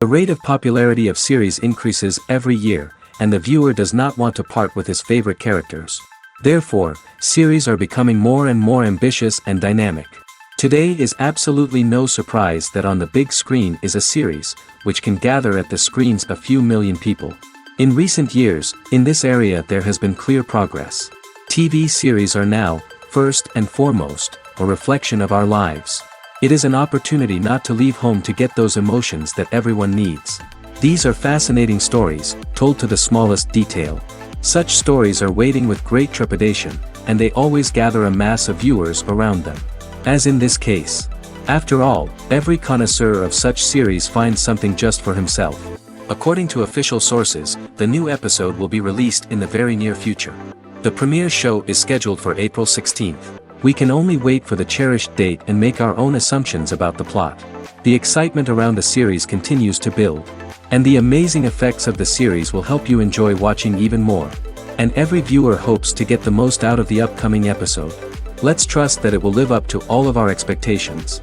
The rate of popularity of series increases every year, and the viewer does not want to part with his favorite characters. Therefore, series are becoming more and more ambitious and dynamic. Today is absolutely no surprise that on the big screen is a series, which can gather at the screens a few million people. In recent years, in this area there has been clear progress. TV series are now, first and foremost, a reflection of our lives. It is an opportunity not to leave home to get those emotions that everyone needs. These are fascinating stories, told to the smallest detail. Such stories are waiting with great trepidation, and they always gather a mass of viewers around them. As in this case. After all, every connoisseur of such series finds something just for himself. According to official sources, the new episode will be released in the very near future. The premiere show is scheduled for April 16th. We can only wait for the cherished date and make our own assumptions about the plot. The excitement around the series continues to build. And the amazing effects of the series will help you enjoy watching even more. And every viewer hopes to get the most out of the upcoming episode. Let's trust that it will live up to all of our expectations.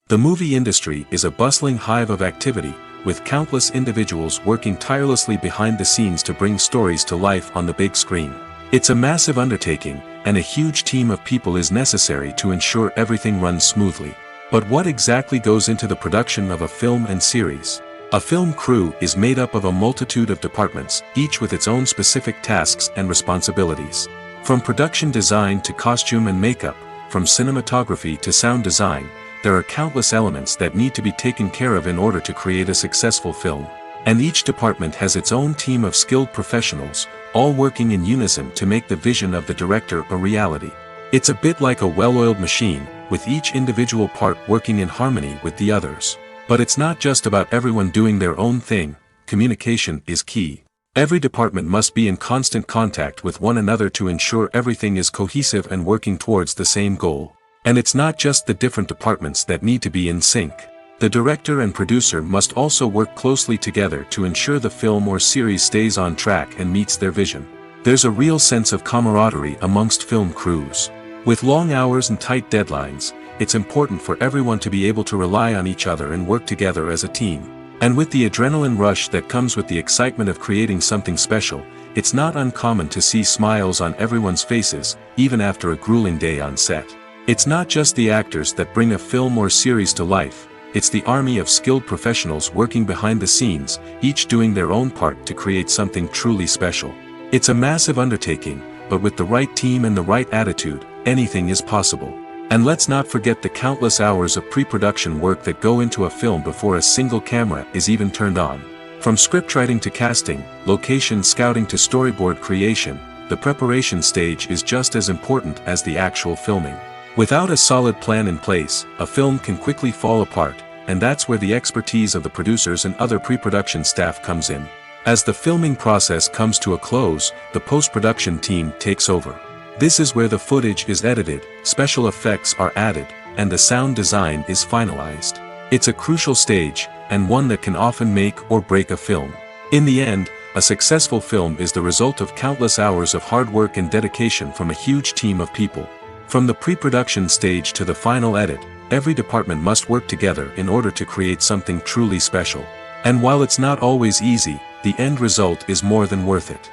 The movie industry is a bustling hive of activity, with countless individuals working tirelessly behind the scenes to bring stories to life on the big screen. It's a massive undertaking, and a huge team of people is necessary to ensure everything runs smoothly. But what exactly goes into the production of a film and series? A film crew is made up of a multitude of departments, each with its own specific tasks and responsibilities. From production design to costume and makeup, from cinematography to sound design, there are countless elements that need to be taken care of in order to create a successful film. And each department has its own team of skilled professionals, all working in unison to make the vision of the director a reality. It's a bit like a well-oiled machine, with each individual part working in harmony with the others. But it's not just about everyone doing their own thing. Communication is key. Every department must be in constant contact with one another to ensure everything is cohesive and working towards the same goal. And it's not just the different departments that need to be in sync. The director and producer must also work closely together to ensure the film or series stays on track and meets their vision. There's a real sense of camaraderie amongst film crews. With long hours and tight deadlines, it's important for everyone to be able to rely on each other and work together as a team. And with the adrenaline rush that comes with the excitement of creating something special, it's not uncommon to see smiles on everyone's faces, even after a grueling day on set. It's not just the actors that bring a film or series to life. It's the army of skilled professionals working behind the scenes, each doing their own part to create something truly special. It's a massive undertaking, but with the right team and the right attitude, anything is possible. And let's not forget the countless hours of pre-production work that go into a film before a single camera is even turned on. From scriptwriting to casting, location scouting to storyboard creation, the preparation stage is just as important as the actual filming. Without a solid plan in place, a film can quickly fall apart, and that's where the expertise of the producers and other pre-production staff comes in. As the filming process comes to a close, the post-production team takes over. This is where the footage is edited, special effects are added, and the sound design is finalized. It's a crucial stage, and one that can often make or break a film. In the end, a successful film is the result of countless hours of hard work and dedication from a huge team of people. From the pre-production stage to the final edit, every department must work together in order to create something truly special. And while it's not always easy, the end result is more than worth it.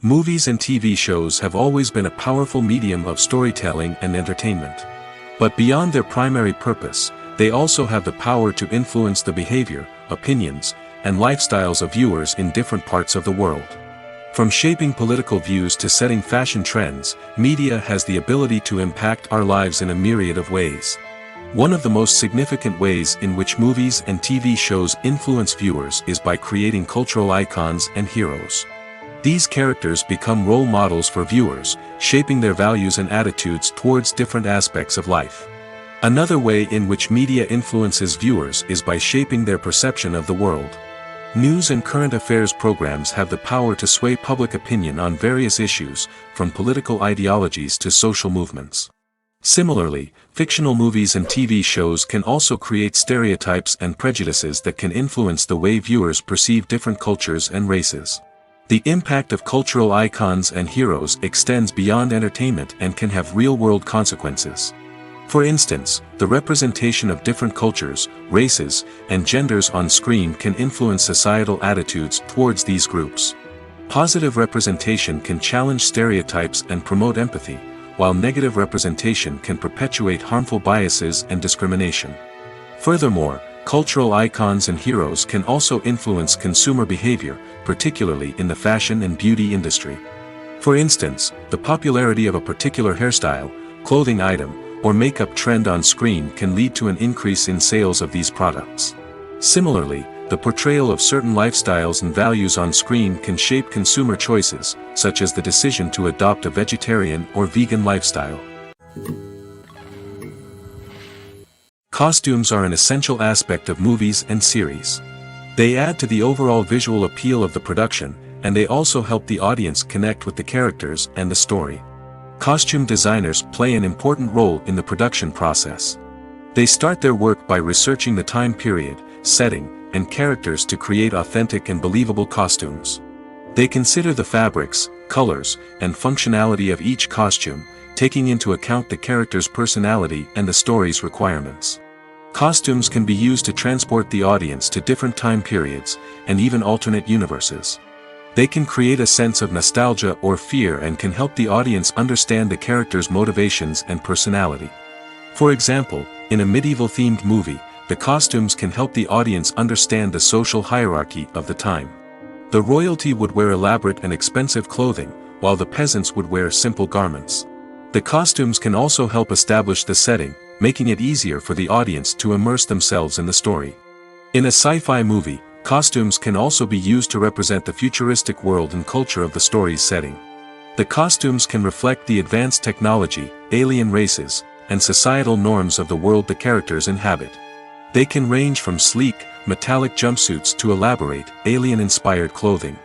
Movies and TV shows have always been a powerful medium of storytelling and entertainment. But beyond their primary purpose, they also have the power to influence the behavior, opinions, and lifestyles of viewers in different parts of the world. From shaping political views to setting fashion trends, media has the ability to impact our lives in a myriad of ways. One of the most significant ways in which movies and TV shows influence viewers is by creating cultural icons and heroes. These characters become role models for viewers, shaping their values and attitudes towards different aspects of life. Another way in which media influences viewers is by shaping their perception of the world. News and current affairs programs have the power to sway public opinion on various issues, from political ideologies to social movements. Similarly, fictional movies and TV shows can also create stereotypes and prejudices that can influence the way viewers perceive different cultures and races. The impact of cultural icons and heroes extends beyond entertainment and can have real-world consequences. For instance, the representation of different cultures, races, and genders on screen can influence societal attitudes towards these groups. Positive representation can challenge stereotypes and promote empathy, while negative representation can perpetuate harmful biases and discrimination. Furthermore, cultural icons and heroes can also influence consumer behavior, particularly in the fashion and beauty industry. For instance, the popularity of a particular hairstyle, clothing item, or makeup trend on screen can lead to an increase in sales of these products. Similarly, the portrayal of certain lifestyles and values on screen can shape consumer choices, such as the decision to adopt a vegetarian or vegan lifestyle. Costumes are an essential aspect of movies and series. They add to the overall visual appeal of the production, and they also help the audience connect with the characters and the story. Costume designers play an important role in the production process. They start their work by researching the time period, setting, and characters to create authentic and believable costumes. They consider the fabrics, colors, and functionality of each costume, taking into account the character's personality and the story's requirements. Costumes can be used to transport the audience to different time periods, and even alternate universes. They can create a sense of nostalgia or fear and can help the audience understand the character's motivations and personality. For example, in a medieval-themed movie, the costumes can help the audience understand the social hierarchy of the time. The royalty would wear elaborate and expensive clothing, while the peasants would wear simple garments. The costumes can also help establish the setting, making it easier for the audience to immerse themselves in the story. In a sci-fi movie, costumes can also be used to represent the futuristic world and culture of the story's setting. The costumes can reflect the advanced technology, alien races, and societal norms of the world the characters inhabit. They can range from sleek, metallic jumpsuits to elaborate, alien-inspired clothing.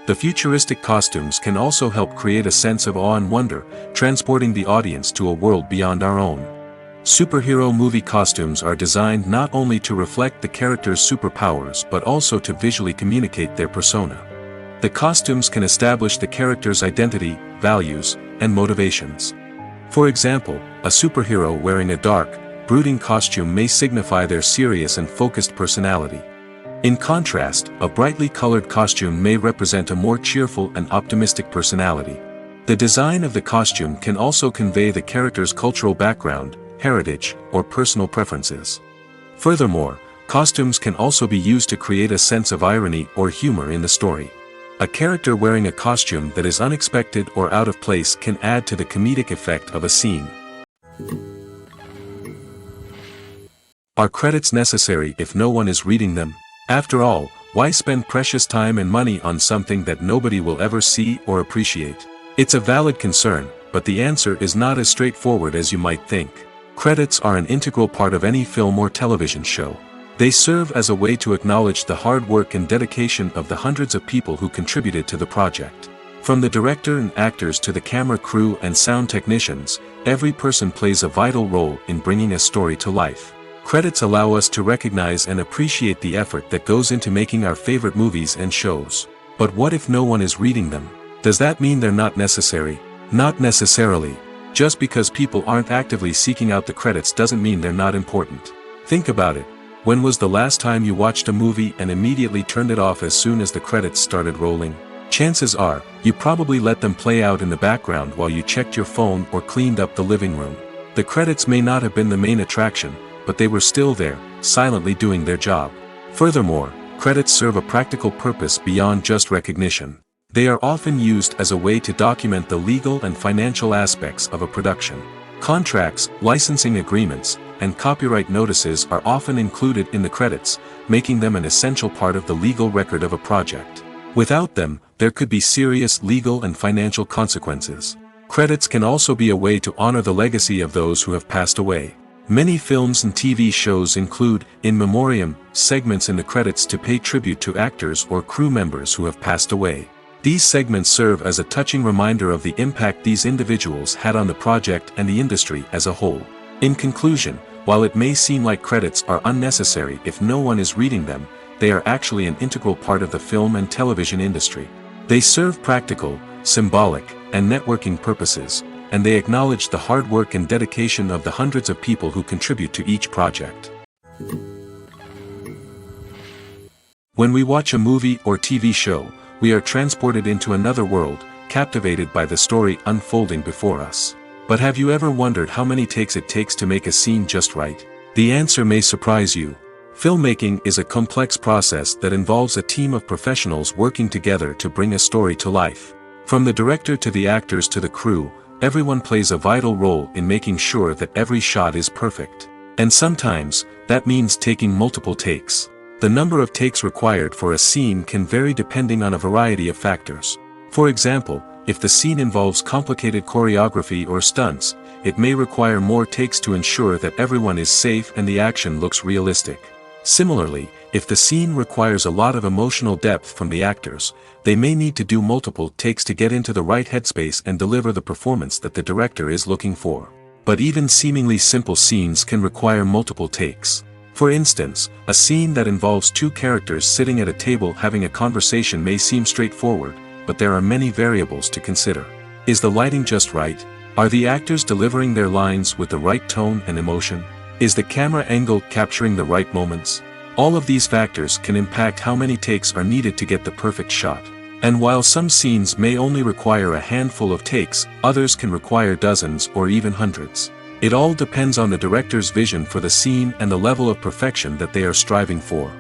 The futuristic costumes can also help create a sense of awe and wonder, transporting the audience to a world beyond our own. Superhero movie costumes are designed not only to reflect the character's superpowers but also to visually communicate their persona. The costumes can establish the character's identity, values, and motivations. For example, a superhero wearing a dark, brooding costume may signify their serious and focused personality. In contrast, a brightly colored costume may represent a more cheerful and optimistic personality. The design of the costume can also convey the character's cultural background, heritage, or personal preferences. Furthermore, costumes can also be used to create a sense of irony or humor in the story. A character wearing a costume that is unexpected or out of place can add to the comedic effect of a scene. Are credits necessary if no one is reading them? After all, why spend precious time and money on something that nobody will ever see or appreciate? It's a valid concern, but the answer is not as straightforward as you might think. Credits are an integral part of any film or television show. They serve as a way to acknowledge the hard work and dedication of the hundreds of people who contributed to the project. From the director and actors to the camera crew and sound technicians, every person plays a vital role in bringing a story to life. Credits allow us to recognize and appreciate the effort that goes into making our favorite movies and shows. But what if no one is reading them? Does that mean they're not necessary? Not necessarily. Just because people aren't actively seeking out the credits doesn't mean they're not important. Think about it. When was the last time you watched a movie and immediately turned it off as soon as the credits started rolling? Chances are, you probably let them play out in the background while you checked your phone or cleaned up the living room. The credits may not have been the main attraction, but they were still there, silently doing their job. Furthermore, credits serve a practical purpose beyond just recognition. They are often used as a way to document the legal and financial aspects of a production. Contracts, licensing agreements, and copyright notices are often included in the credits, making them an essential part of the legal record of a project. Without them, there could be serious legal and financial consequences. Credits can also be a way to honor the legacy of those who have passed away. Many films and TV shows include, in memoriam, segments in the credits to pay tribute to actors or crew members who have passed away. These segments serve as a touching reminder of the impact these individuals had on the project and the industry as a whole. In conclusion, while it may seem like credits are unnecessary if no one is reading them, they are actually an integral part of the film and television industry. They serve practical, symbolic, and networking purposes, and they acknowledge the hard work and dedication of the hundreds of people who contribute to each project. When we watch a movie or TV show, we are transported into another world, captivated by the story unfolding before us. But have you ever wondered how many takes it takes to make a scene just right? The answer may surprise you. Filmmaking is a complex process that involves a team of professionals working together to bring a story to life. From the director to the actors to the crew, everyone plays a vital role in making sure that every shot is perfect. And sometimes, that means taking multiple takes. The number of takes required for a scene can vary depending on a variety of factors. For example, if the scene involves complicated choreography or stunts, it may require more takes to ensure that everyone is safe and the action looks realistic. Similarly, if the scene requires a lot of emotional depth from the actors, they may need to do multiple takes to get into the right headspace and deliver the performance that the director is looking for. But even seemingly simple scenes can require multiple takes. For instance, a scene that involves two characters sitting at a table having a conversation may seem straightforward, but there are many variables to consider. Is the lighting just right? Are the actors delivering their lines with the right tone and emotion? Is the camera angle capturing the right moments? All of these factors can impact how many takes are needed to get the perfect shot. And while some scenes may only require a handful of takes, others can require dozens or even hundreds. It all depends on the director's vision for the scene and the level of perfection that they are striving for.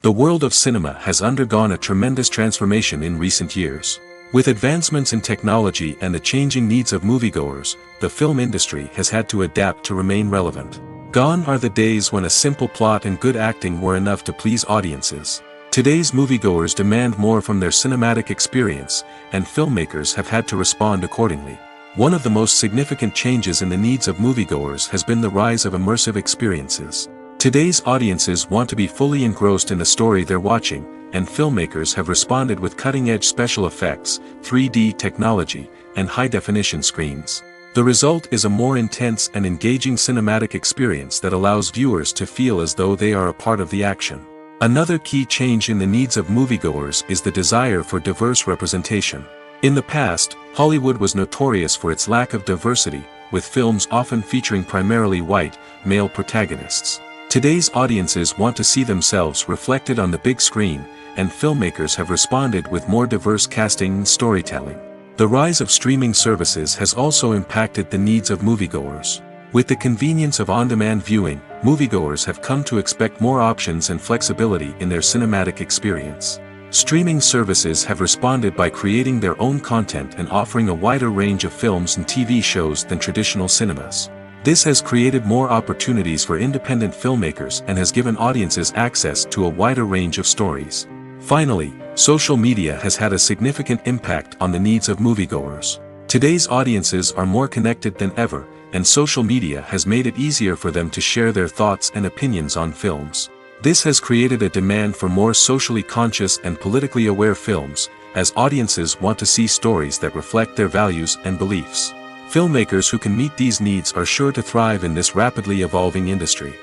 The world of cinema has undergone a tremendous transformation in recent years. With advancements in technology and the changing needs of moviegoers, the film industry has had to adapt to remain relevant. Gone are the days when a simple plot and good acting were enough to please audiences. Today's moviegoers demand more from their cinematic experience, and filmmakers have had to respond accordingly. One of the most significant changes in the needs of moviegoers has been the rise of immersive experiences. Today's audiences want to be fully engrossed in the story they're watching, and filmmakers have responded with cutting-edge special effects, 3D technology, and high-definition screens. The result is a more intense and engaging cinematic experience that allows viewers to feel as though they are a part of the action. Another key change in the needs of moviegoers is the desire for diverse representation. In the past, Hollywood was notorious for its lack of diversity, with films often featuring primarily white, male protagonists. Today's audiences want to see themselves reflected on the big screen, and filmmakers have responded with more diverse casting and storytelling. The rise of streaming services has also impacted the needs of moviegoers. With the convenience of on-demand viewing, moviegoers have come to expect more options and flexibility in their cinematic experience. Streaming services have responded by creating their own content and offering a wider range of films and TV shows than traditional cinemas. This has created more opportunities for independent filmmakers and has given audiences access to a wider range of stories. Finally, social media has had a significant impact on the needs of moviegoers. Today's audiences are more connected than ever, and social media has made it easier for them to share their thoughts and opinions on films. This has created a demand for more socially conscious and politically aware films, as audiences want to see stories that reflect their values and beliefs. Filmmakers who can meet these needs are sure to thrive in this rapidly evolving industry.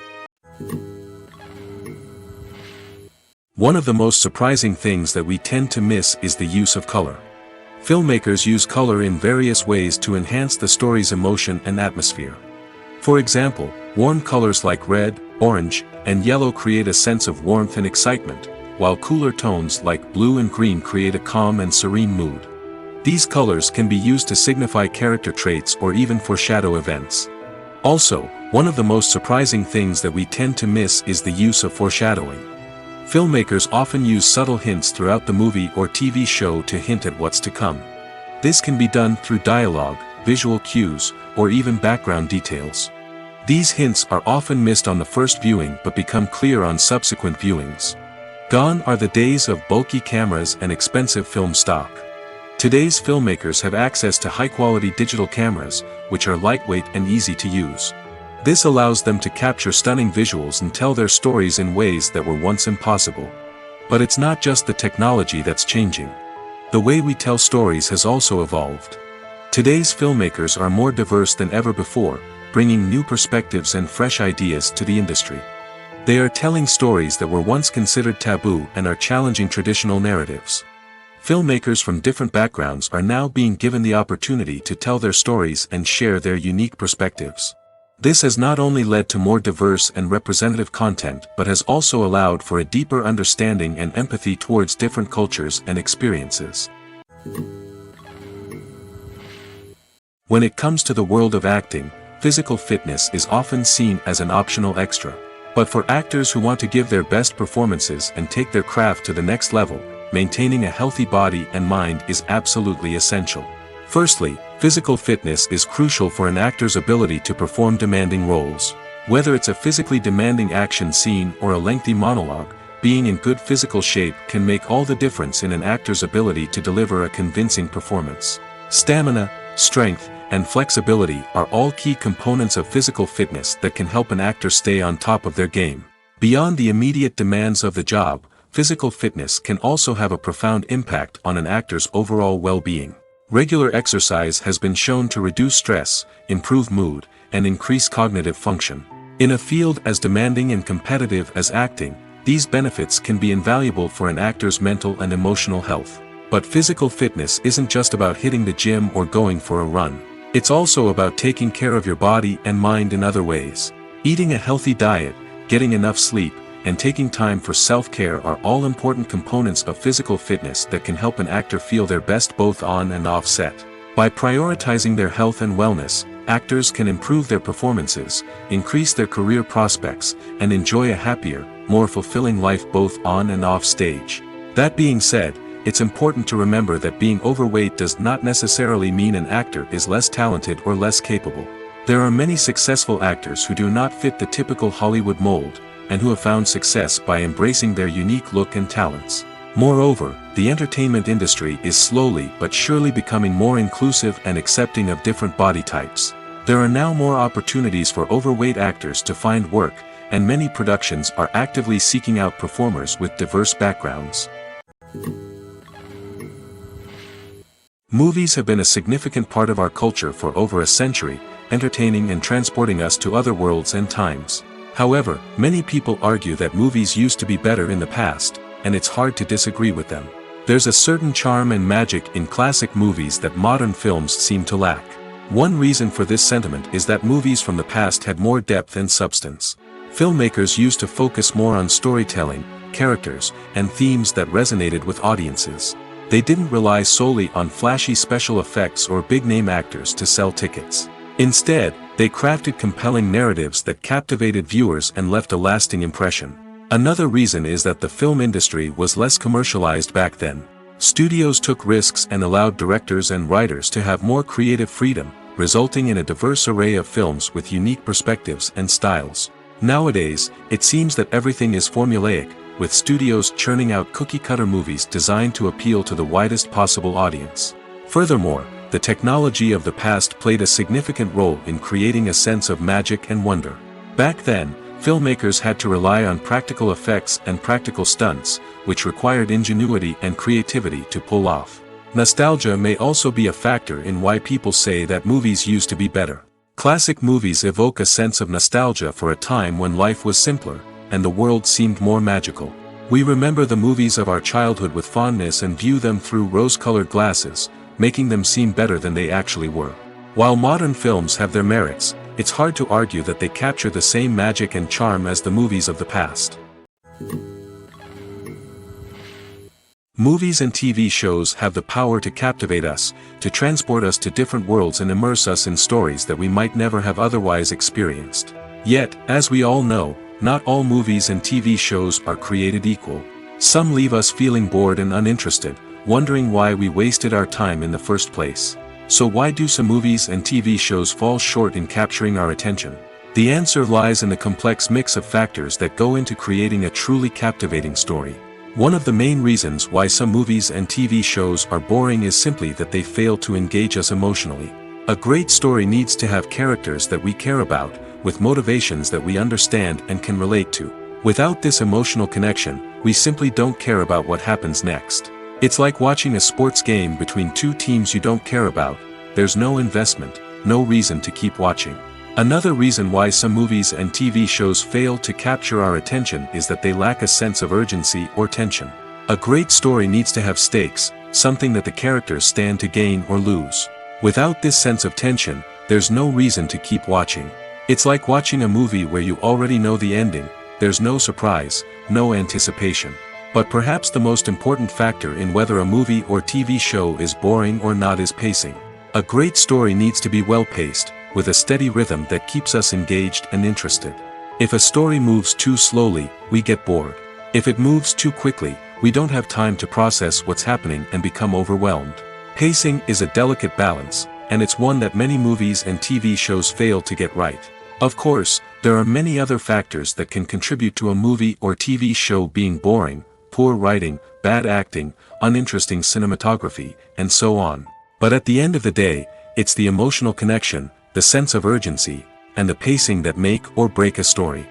One of the most surprising things that we tend to miss is the use of color. Filmmakers use color in various ways to enhance the story's emotion and atmosphere. For example, warm colors like red, orange, and yellow create a sense of warmth and excitement, while cooler tones like blue and green create a calm and serene mood. These colors can be used to signify character traits or even foreshadow events. Also, one of the most surprising things that we tend to miss is the use of foreshadowing. Filmmakers often use subtle hints throughout the movie or TV show to hint at what's to come. This can be done through dialogue, visual cues, or even background details. These hints are often missed on the first viewing but become clear on subsequent viewings. Gone are the days of bulky cameras and expensive film stock. Today's filmmakers have access to high-quality digital cameras, which are lightweight and easy to use. This allows them to capture stunning visuals and tell their stories in ways that were once impossible. But it's not just the technology that's changing. The way we tell stories has also evolved. Today's filmmakers are more diverse than ever before, bringing new perspectives and fresh ideas to the industry. They are telling stories that were once considered taboo and are challenging traditional narratives. Filmmakers from different backgrounds are now being given the opportunity to tell their stories and share their unique perspectives. This has not only led to more diverse and representative content but has also allowed for a deeper understanding and empathy towards different cultures and experiences. When it comes to the world of acting, physical fitness is often seen as an optional extra. But for actors who want to give their best performances and take their craft to the next level, maintaining a healthy body and mind is absolutely essential. Firstly, physical fitness is crucial for an actor's ability to perform demanding roles. Whether it's a physically demanding action scene or a lengthy monologue, being in good physical shape can make all the difference in an actor's ability to deliver a convincing performance. Stamina, strength, and flexibility are all key components of physical fitness that can help an actor stay on top of their game. Beyond the immediate demands of the job, physical fitness can also have a profound impact on an actor's overall well-being. Regular exercise has been shown to reduce stress, improve mood, and increase cognitive function. In a field as demanding and competitive as acting, these benefits can be invaluable for an actor's mental and emotional health. But physical fitness isn't just about hitting the gym or going for a run. It's also about taking care of your body and mind in other ways. Eating a healthy diet, getting enough sleep, and taking time for self-care are all important components of physical fitness that can help an actor feel their best both on and off set. By prioritizing their health and wellness, actors can improve their performances, increase their career prospects, and enjoy a happier, more fulfilling life both on and off stage. That being said, it's important to remember that being overweight does not necessarily mean an actor is less talented or less capable. There are many successful actors who do not fit the typical Hollywood mold, and who have found success by embracing their unique look and talents. Moreover, the entertainment industry is slowly but surely becoming more inclusive and accepting of different body types. There are now more opportunities for overweight actors to find work, and many productions are actively seeking out performers with diverse backgrounds. Movies have been a significant part of our culture for over a century, entertaining and transporting us to other worlds and times. However, many people argue that movies used to be better in the past, and it's hard to disagree with them. There's a certain charm and magic in classic movies that modern films seem to lack. One reason for this sentiment is that movies from the past had more depth and substance. Filmmakers used to focus more on storytelling, characters, and themes that resonated with audiences. They didn't rely solely on flashy special effects or big-name actors to sell tickets. Instead, they crafted compelling narratives that captivated viewers and left a lasting impression. Another reason is that the film industry was less commercialized back then. Studios took risks and allowed directors and writers to have more creative freedom, resulting in a diverse array of films with unique perspectives and styles. Nowadays, it seems that everything is formulaic, with studios churning out cookie-cutter movies designed to appeal to the widest possible audience. Furthermore, the technology of the past played a significant role in creating a sense of magic and wonder. Back then, filmmakers had to rely on practical effects and practical stunts, which required ingenuity and creativity to pull off. Nostalgia may also be a factor in why people say that movies used to be better. Classic movies evoke a sense of nostalgia for a time when life was simpler, and the world seemed more magical. We remember the movies of our childhood with fondness and view them through rose-colored glasses, making them seem better than they actually were. While modern films have their merits, it's hard to argue that they capture the same magic and charm as the movies of the past. Movies and TV shows have the power to captivate us, to transport us to different worlds and immerse us in stories that we might never have otherwise experienced. Yet, as we all know, not all movies and TV shows are created equal. Some leave us feeling bored and uninterested, wondering why we wasted our time in the first place. So why do some movies and TV shows fall short in capturing our attention? The answer lies in the complex mix of factors that go into creating a truly captivating story. One of the main reasons why some movies and TV shows are boring is simply that they fail to engage us emotionally. A great story needs to have characters that we care about, with motivations that we understand and can relate to. Without this emotional connection, we simply don't care about what happens next. It's like watching a sports game between two teams you don't care about. There's no investment, no reason to keep watching. Another reason why some movies and TV shows fail to capture our attention is that they lack a sense of urgency or tension. A great story needs to have stakes, something that the characters stand to gain or lose. Without this sense of tension, there's no reason to keep watching. It's like watching a movie where you already know the ending, there's no surprise, no anticipation. But perhaps the most important factor in whether a movie or TV show is boring or not is pacing. A great story needs to be well-paced, with a steady rhythm that keeps us engaged and interested. If a story moves too slowly, we get bored. If it moves too quickly, we don't have time to process what's happening and become overwhelmed. Pacing is a delicate balance, and it's one that many movies and TV shows fail to get right. Of course, there are many other factors that can contribute to a movie or TV show being boring: poor writing, bad acting, uninteresting cinematography, and so on. But at the end of the day, it's the emotional connection, the sense of urgency, and the pacing that make or break a story.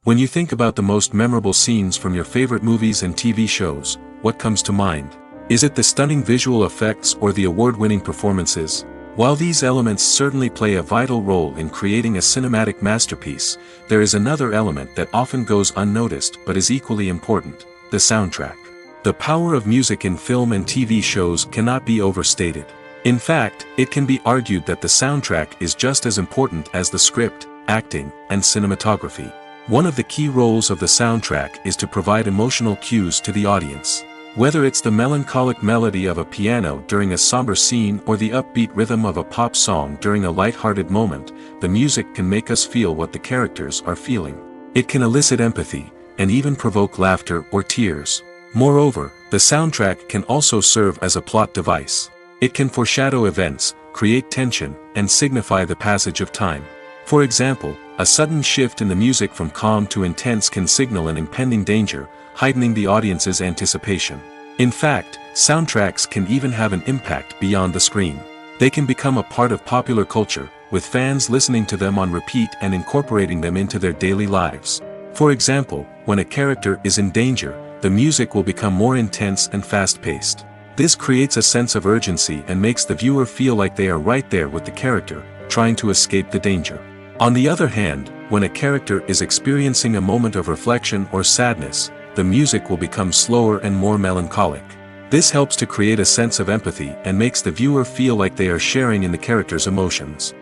When you think about the most memorable scenes from your favorite movies and TV shows, what comes to mind? Is it the stunning visual effects or the award-winning performances? While these elements certainly play a vital role in creating a cinematic masterpiece, there is another element that often goes unnoticed but is equally important: the soundtrack. The power of music in film and TV shows cannot be overstated. In fact, it can be argued that the soundtrack is just as important as the script, acting, and cinematography. One of the key roles of the soundtrack is to provide emotional cues to the audience. Whether it's the melancholic melody of a piano during a somber scene or the upbeat rhythm of a pop song during a light-hearted moment, the music can make us feel what the characters are feeling. It can elicit empathy, and even provoke laughter or tears. Moreover, the soundtrack can also serve as a plot device. It can foreshadow events, create tension, and signify the passage of time. For example, a sudden shift in the music from calm to intense can signal an impending danger, heightening the audience's anticipation. In fact, soundtracks can even have an impact beyond the screen. They can become a part of popular culture, with fans listening to them on repeat and incorporating them into their daily lives. For example, when a character is in danger, the music will become more intense and fast-paced. This creates a sense of urgency and makes the viewer feel like they are right there with the character, trying to escape the danger. On the other hand, when a character is experiencing a moment of reflection or sadness, the music will become slower and more melancholic. This helps to create a sense of empathy and makes the viewer feel like they are sharing in the character's emotions.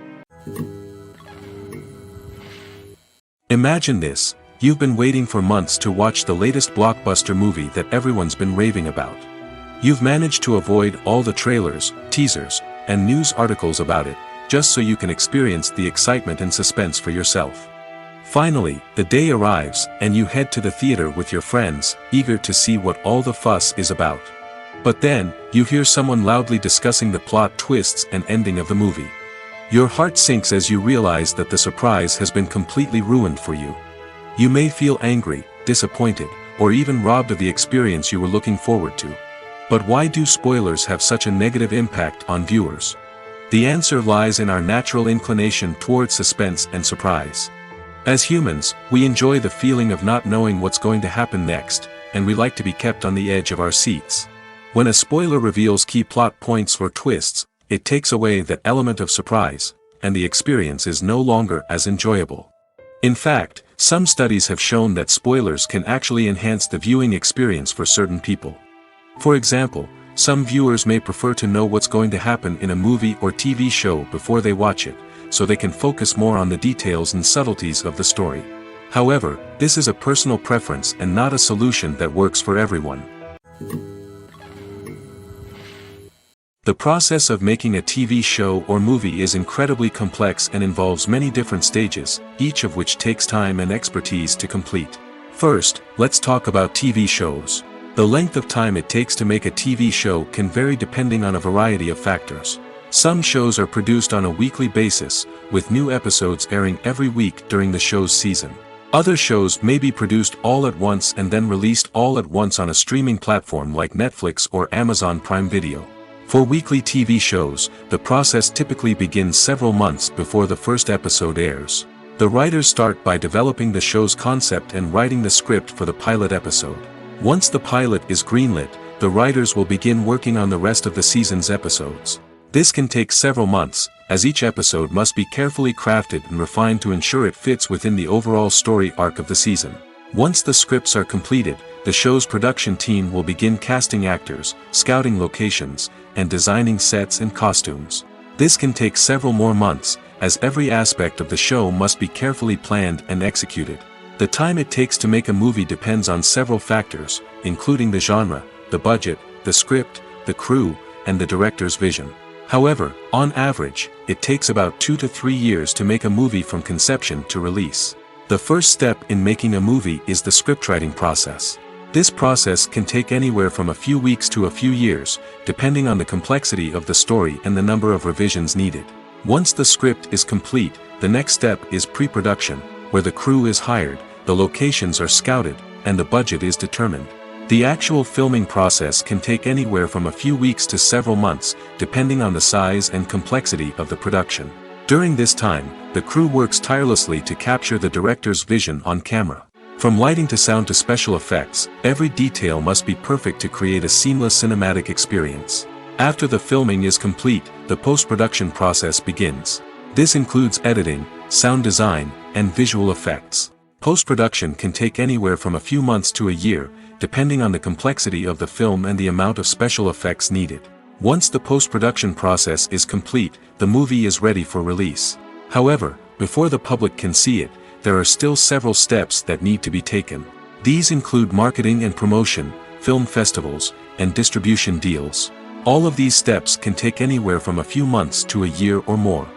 Imagine this: you've been waiting for months to watch the latest blockbuster movie that everyone's been raving about. You've managed to avoid all the trailers, teasers, and news articles about it, just so you can experience the excitement and suspense for yourself. Finally, the day arrives, and you head to the theater with your friends, eager to see what all the fuss is about. But then, you hear someone loudly discussing the plot twists and ending of the movie. Your heart sinks as you realize that the surprise has been completely ruined for you. You may feel angry, disappointed, or even robbed of the experience you were looking forward to. But why do spoilers have such a negative impact on viewers? The answer lies in our natural inclination towards suspense and surprise. As humans, we enjoy the feeling of not knowing what's going to happen next, and we like to be kept on the edge of our seats. When a spoiler reveals key plot points or twists, it takes away that element of surprise, and the experience is no longer as enjoyable. In fact, some studies have shown that spoilers can actually enhance the viewing experience for certain people. For example, some viewers may prefer to know what's going to happen in a movie or TV show before they watch it, so they can focus more on the details and subtleties of the story. However, this is a personal preference and not a solution that works for everyone. The process of making a TV show or movie is incredibly complex and involves many different stages, each of which takes time and expertise to complete. First, let's talk about TV shows. The length of time it takes to make a TV show can vary depending on a variety of factors. Some shows are produced on a weekly basis, with new episodes airing every week during the show's season. Other shows may be produced all at once and then released all at once on a streaming platform like Netflix or Amazon Prime Video. For weekly TV shows, the process typically begins several months before the first episode airs. The writers start by developing the show's concept and writing the script for the pilot episode. Once the pilot is greenlit, the writers will begin working on the rest of the season's episodes. This can take several months, as each episode must be carefully crafted and refined to ensure it fits within the overall story arc of the season. Once the scripts are completed, the show's production team will begin casting actors, scouting locations, and designing sets and costumes. This can take several more months, as every aspect of the show must be carefully planned and executed. The time it takes to make a movie depends on several factors, including the genre, the budget, the script, the crew, and the director's vision. However, on average, it takes about 2 to 3 years to make a movie from conception to release. The first step in making a movie is the scriptwriting process. This process can take anywhere from a few weeks to a few years, depending on the complexity of the story and the number of revisions needed. Once the script is complete, the next step is pre-production, where the crew is hired, the locations are scouted, and the budget is determined. The actual filming process can take anywhere from a few weeks to several months, depending on the size and complexity of the production. During this time, the crew works tirelessly to capture the director's vision on camera. From lighting to sound to special effects, every detail must be perfect to create a seamless cinematic experience. After the filming is complete, the post-production process begins. This includes editing, sound design, and visual effects. Post-production can take anywhere from a few months to a year, depending on the complexity of the film and the amount of special effects needed. Once the post-production process is complete, the movie is ready for release. However, before the public can see it, there are still several steps that need to be taken. These include marketing and promotion, film festivals, and distribution deals. All of these steps can take anywhere from a few months to a year or more.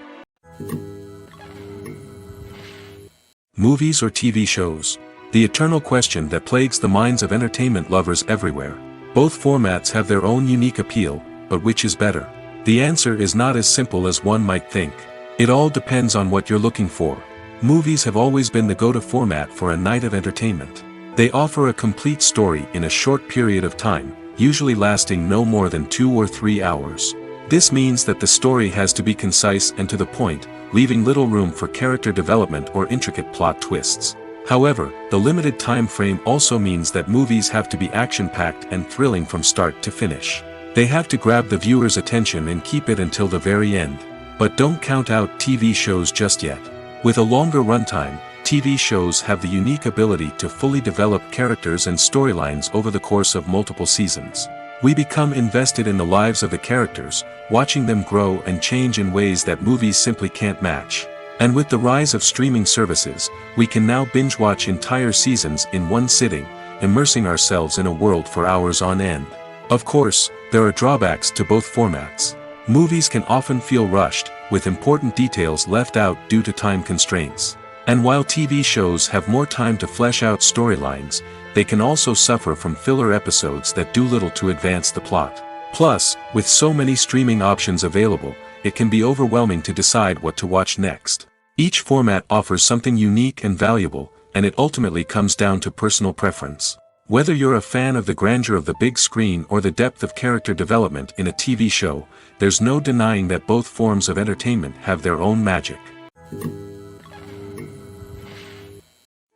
Movies or TV shows? The eternal question that plagues the minds of entertainment lovers everywhere. Both formats have their own unique appeal, but which is better? The answer is not as simple as one might think. It all depends on what you're looking for. Movies have always been the go-to format for a night of entertainment. They offer a complete story in a short period of time, usually lasting no more than 2 or 3 hours. This means that the story has to be concise and to the point, leaving little room for character development or intricate plot twists. However, the limited time frame also means that movies have to be action-packed and thrilling from start to finish. They have to grab the viewer's attention and keep it until the very end. But don't count out TV shows just yet. With a longer runtime, TV shows have the unique ability to fully develop characters and storylines over the course of multiple seasons. We become invested in the lives of the characters, watching them grow and change in ways that movies simply can't match. And with the rise of streaming services, we can now binge-watch entire seasons in one sitting, immersing ourselves in a world for hours on end. Of course, there are drawbacks to both formats. Movies can often feel rushed, with important details left out due to time constraints. And while TV shows have more time to flesh out storylines, they can also suffer from filler episodes that do little to advance the plot. Plus, with so many streaming options available, it can be overwhelming to decide what to watch next. Each format offers something unique and valuable, and it ultimately comes down to personal preference. Whether you're a fan of the grandeur of the big screen or the depth of character development in a TV show, there's no denying that both forms of entertainment have their own magic.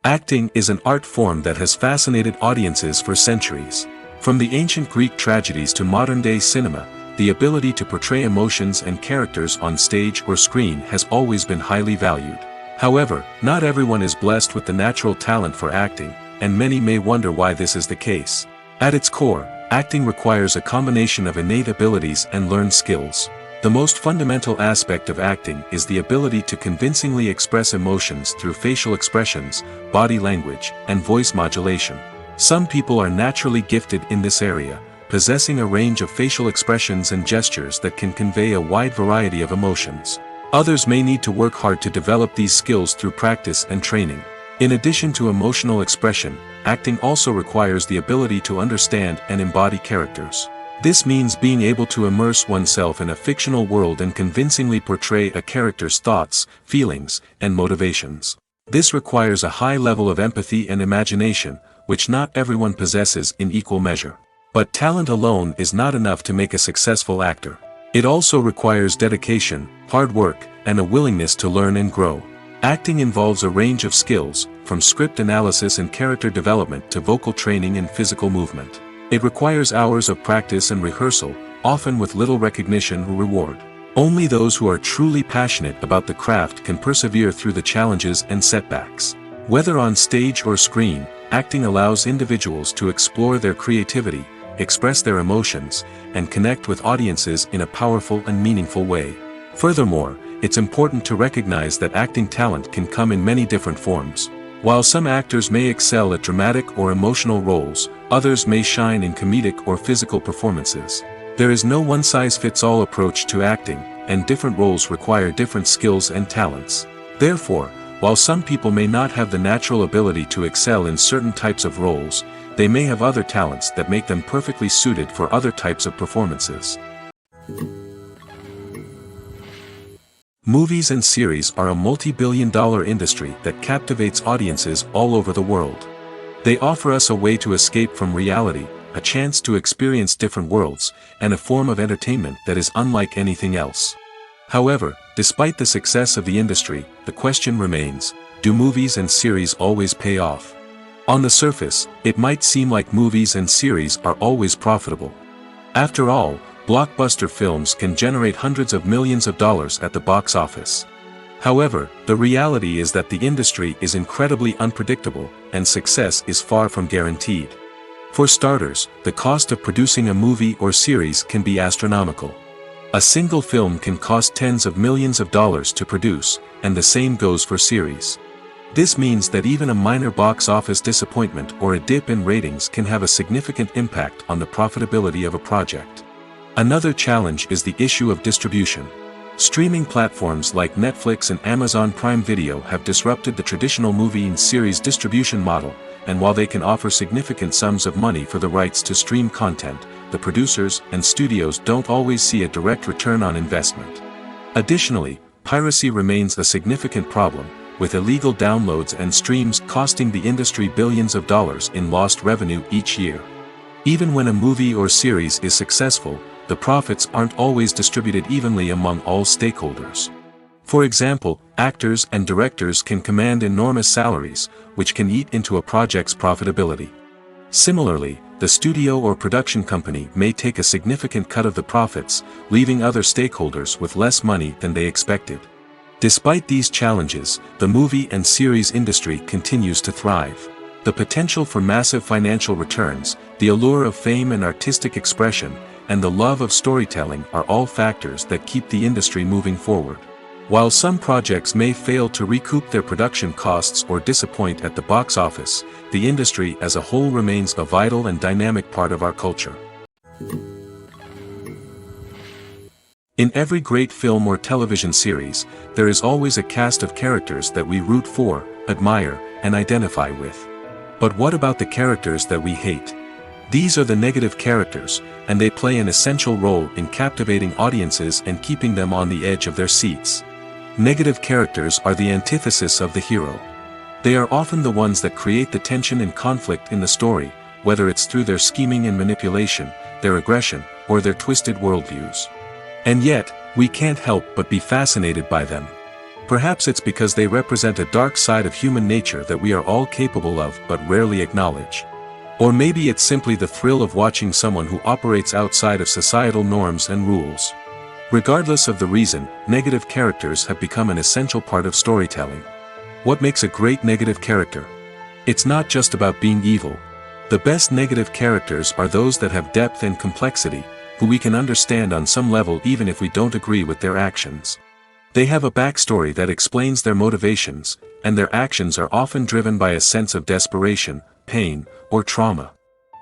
Acting is an art form that has fascinated audiences for centuries. From the ancient Greek tragedies to modern-day cinema, the ability to portray emotions and characters on stage or screen has always been highly valued. However, not everyone is blessed with the natural talent for acting, and many may wonder why this is the case. At its core, acting requires a combination of innate abilities and learned skills. The most fundamental aspect of acting is the ability to convincingly express emotions through facial expressions, body language, and voice modulation. Some people are naturally gifted in this area, possessing a range of facial expressions and gestures that can convey a wide variety of emotions. Others may need to work hard to develop these skills through practice and training. In addition to emotional expression, acting also requires the ability to understand and embody characters. This means being able to immerse oneself in a fictional world and convincingly portray a character's thoughts, feelings, and motivations. This requires a high level of empathy and imagination, which not everyone possesses in equal measure. But talent alone is not enough to make a successful actor. It also requires dedication, hard work, and a willingness to learn and grow. Acting involves a range of skills, from script analysis and character development to vocal training and physical movement. It requires hours of practice and rehearsal, often with little recognition or reward. Only those who are truly passionate about the craft can persevere through the challenges and setbacks. Whether on stage or screen, acting allows individuals to explore their creativity, express their emotions, and connect with audiences in a powerful and meaningful way. Furthermore, it's important to recognize that acting talent can come in many different forms. While some actors may excel at dramatic or emotional roles, others may shine in comedic or physical performances. There is no one-size-fits-all approach to acting, and different roles require different skills and talents. Therefore, while some people may not have the natural ability to excel in certain types of roles, they may have other talents that make them perfectly suited for other types of performances. Movies and series are a multi-billion-dollar industry that captivates audiences all over the world. They offer us a way to escape from reality, a chance to experience different worlds, and a form of entertainment that is unlike anything else. However, despite the success of the industry, the question remains, do movies and series always pay off? On the surface, it might seem like movies and series are always profitable. After all, blockbuster films can generate hundreds of millions of dollars at the box office. However, the reality is that the industry is incredibly unpredictable, and success is far from guaranteed. For starters, the cost of producing a movie or series can be astronomical. A single film can cost tens of millions of dollars to produce, and the same goes for series. This means that even a minor box office disappointment or a dip in ratings can have a significant impact on the profitability of a project. Another challenge is the issue of distribution. Streaming platforms like Netflix and Amazon Prime Video have disrupted the traditional movie and series distribution model, and while they can offer significant sums of money for the rights to stream content, the producers and studios don't always see a direct return on investment. Additionally, piracy remains a significant problem, with illegal downloads and streams costing the industry billions of dollars in lost revenue each year. Even when a movie or series is successful, the profits aren't always distributed evenly among all stakeholders. For example, actors and directors can command enormous salaries, which can eat into a project's profitability. Similarly, the studio or production company may take a significant cut of the profits, leaving other stakeholders with less money than they expected. Despite these challenges, the movie and series industry continues to thrive. The potential for massive financial returns, the allure of fame and artistic expression, and the love of storytelling are all factors that keep the industry moving forward. While some projects may fail to recoup their production costs or disappoint at the box office, the industry as a whole remains a vital and dynamic part of our culture. In every great film or television series, there is always a cast of characters that we root for, admire, and identify with. But what about the characters that we hate? These are the negative characters, and they play an essential role in captivating audiences and keeping them on the edge of their seats. Negative characters are the antithesis of the hero. They are often the ones that create the tension and conflict in the story, whether it's through their scheming and manipulation, their aggression, or their twisted worldviews. And yet, we can't help but be fascinated by them. Perhaps it's because they represent a dark side of human nature that we are all capable of but rarely acknowledge. Or maybe it's simply the thrill of watching someone who operates outside of societal norms and rules. Regardless of the reason, negative characters have become an essential part of storytelling. What makes a great negative character? It's not just about being evil. The best negative characters are those that have depth and complexity, who we can understand on some level even if we don't agree with their actions. They have a backstory that explains their motivations, and their actions are often driven by a sense of desperation, pain, or trauma.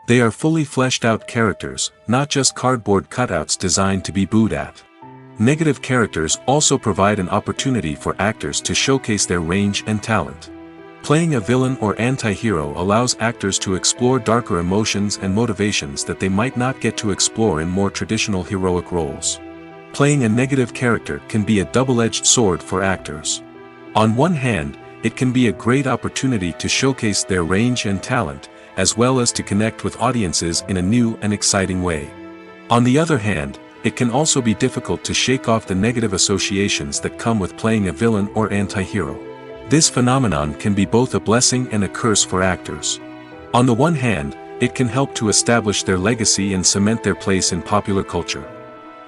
They are fully fleshed out characters, not just cardboard cutouts designed to be booed at. Negative characters also provide an opportunity for actors to showcase their range and talent. Playing a villain or anti-hero allows actors to explore darker emotions and motivations that they might not get to explore in more traditional heroic roles. Playing a negative character can be a double-edged sword for actors. On one hand, it can be a great opportunity to showcase their range and talent, as well as to connect with audiences in a new and exciting way. On the other hand, it can also be difficult to shake off the negative associations that come with playing a villain or anti-hero. This phenomenon can be both a blessing and a curse for actors. On the one hand, it can help to establish their legacy and cement their place in popular culture.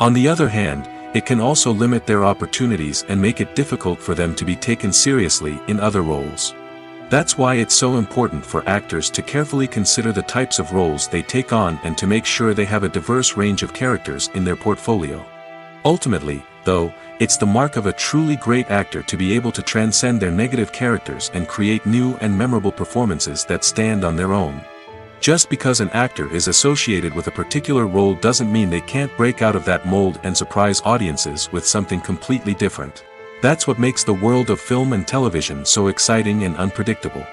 On the other hand, it can also limit their opportunities and make it difficult for them to be taken seriously in other roles. That's why it's so important for actors to carefully consider the types of roles they take on and to make sure they have a diverse range of characters in their portfolio. Ultimately, though, it's the mark of a truly great actor to be able to transcend their negative characters and create new and memorable performances that stand on their own. Just because an actor is associated with a particular role doesn't mean they can't break out of that mold and surprise audiences with something completely different. That's what makes the world of film and television so exciting and unpredictable.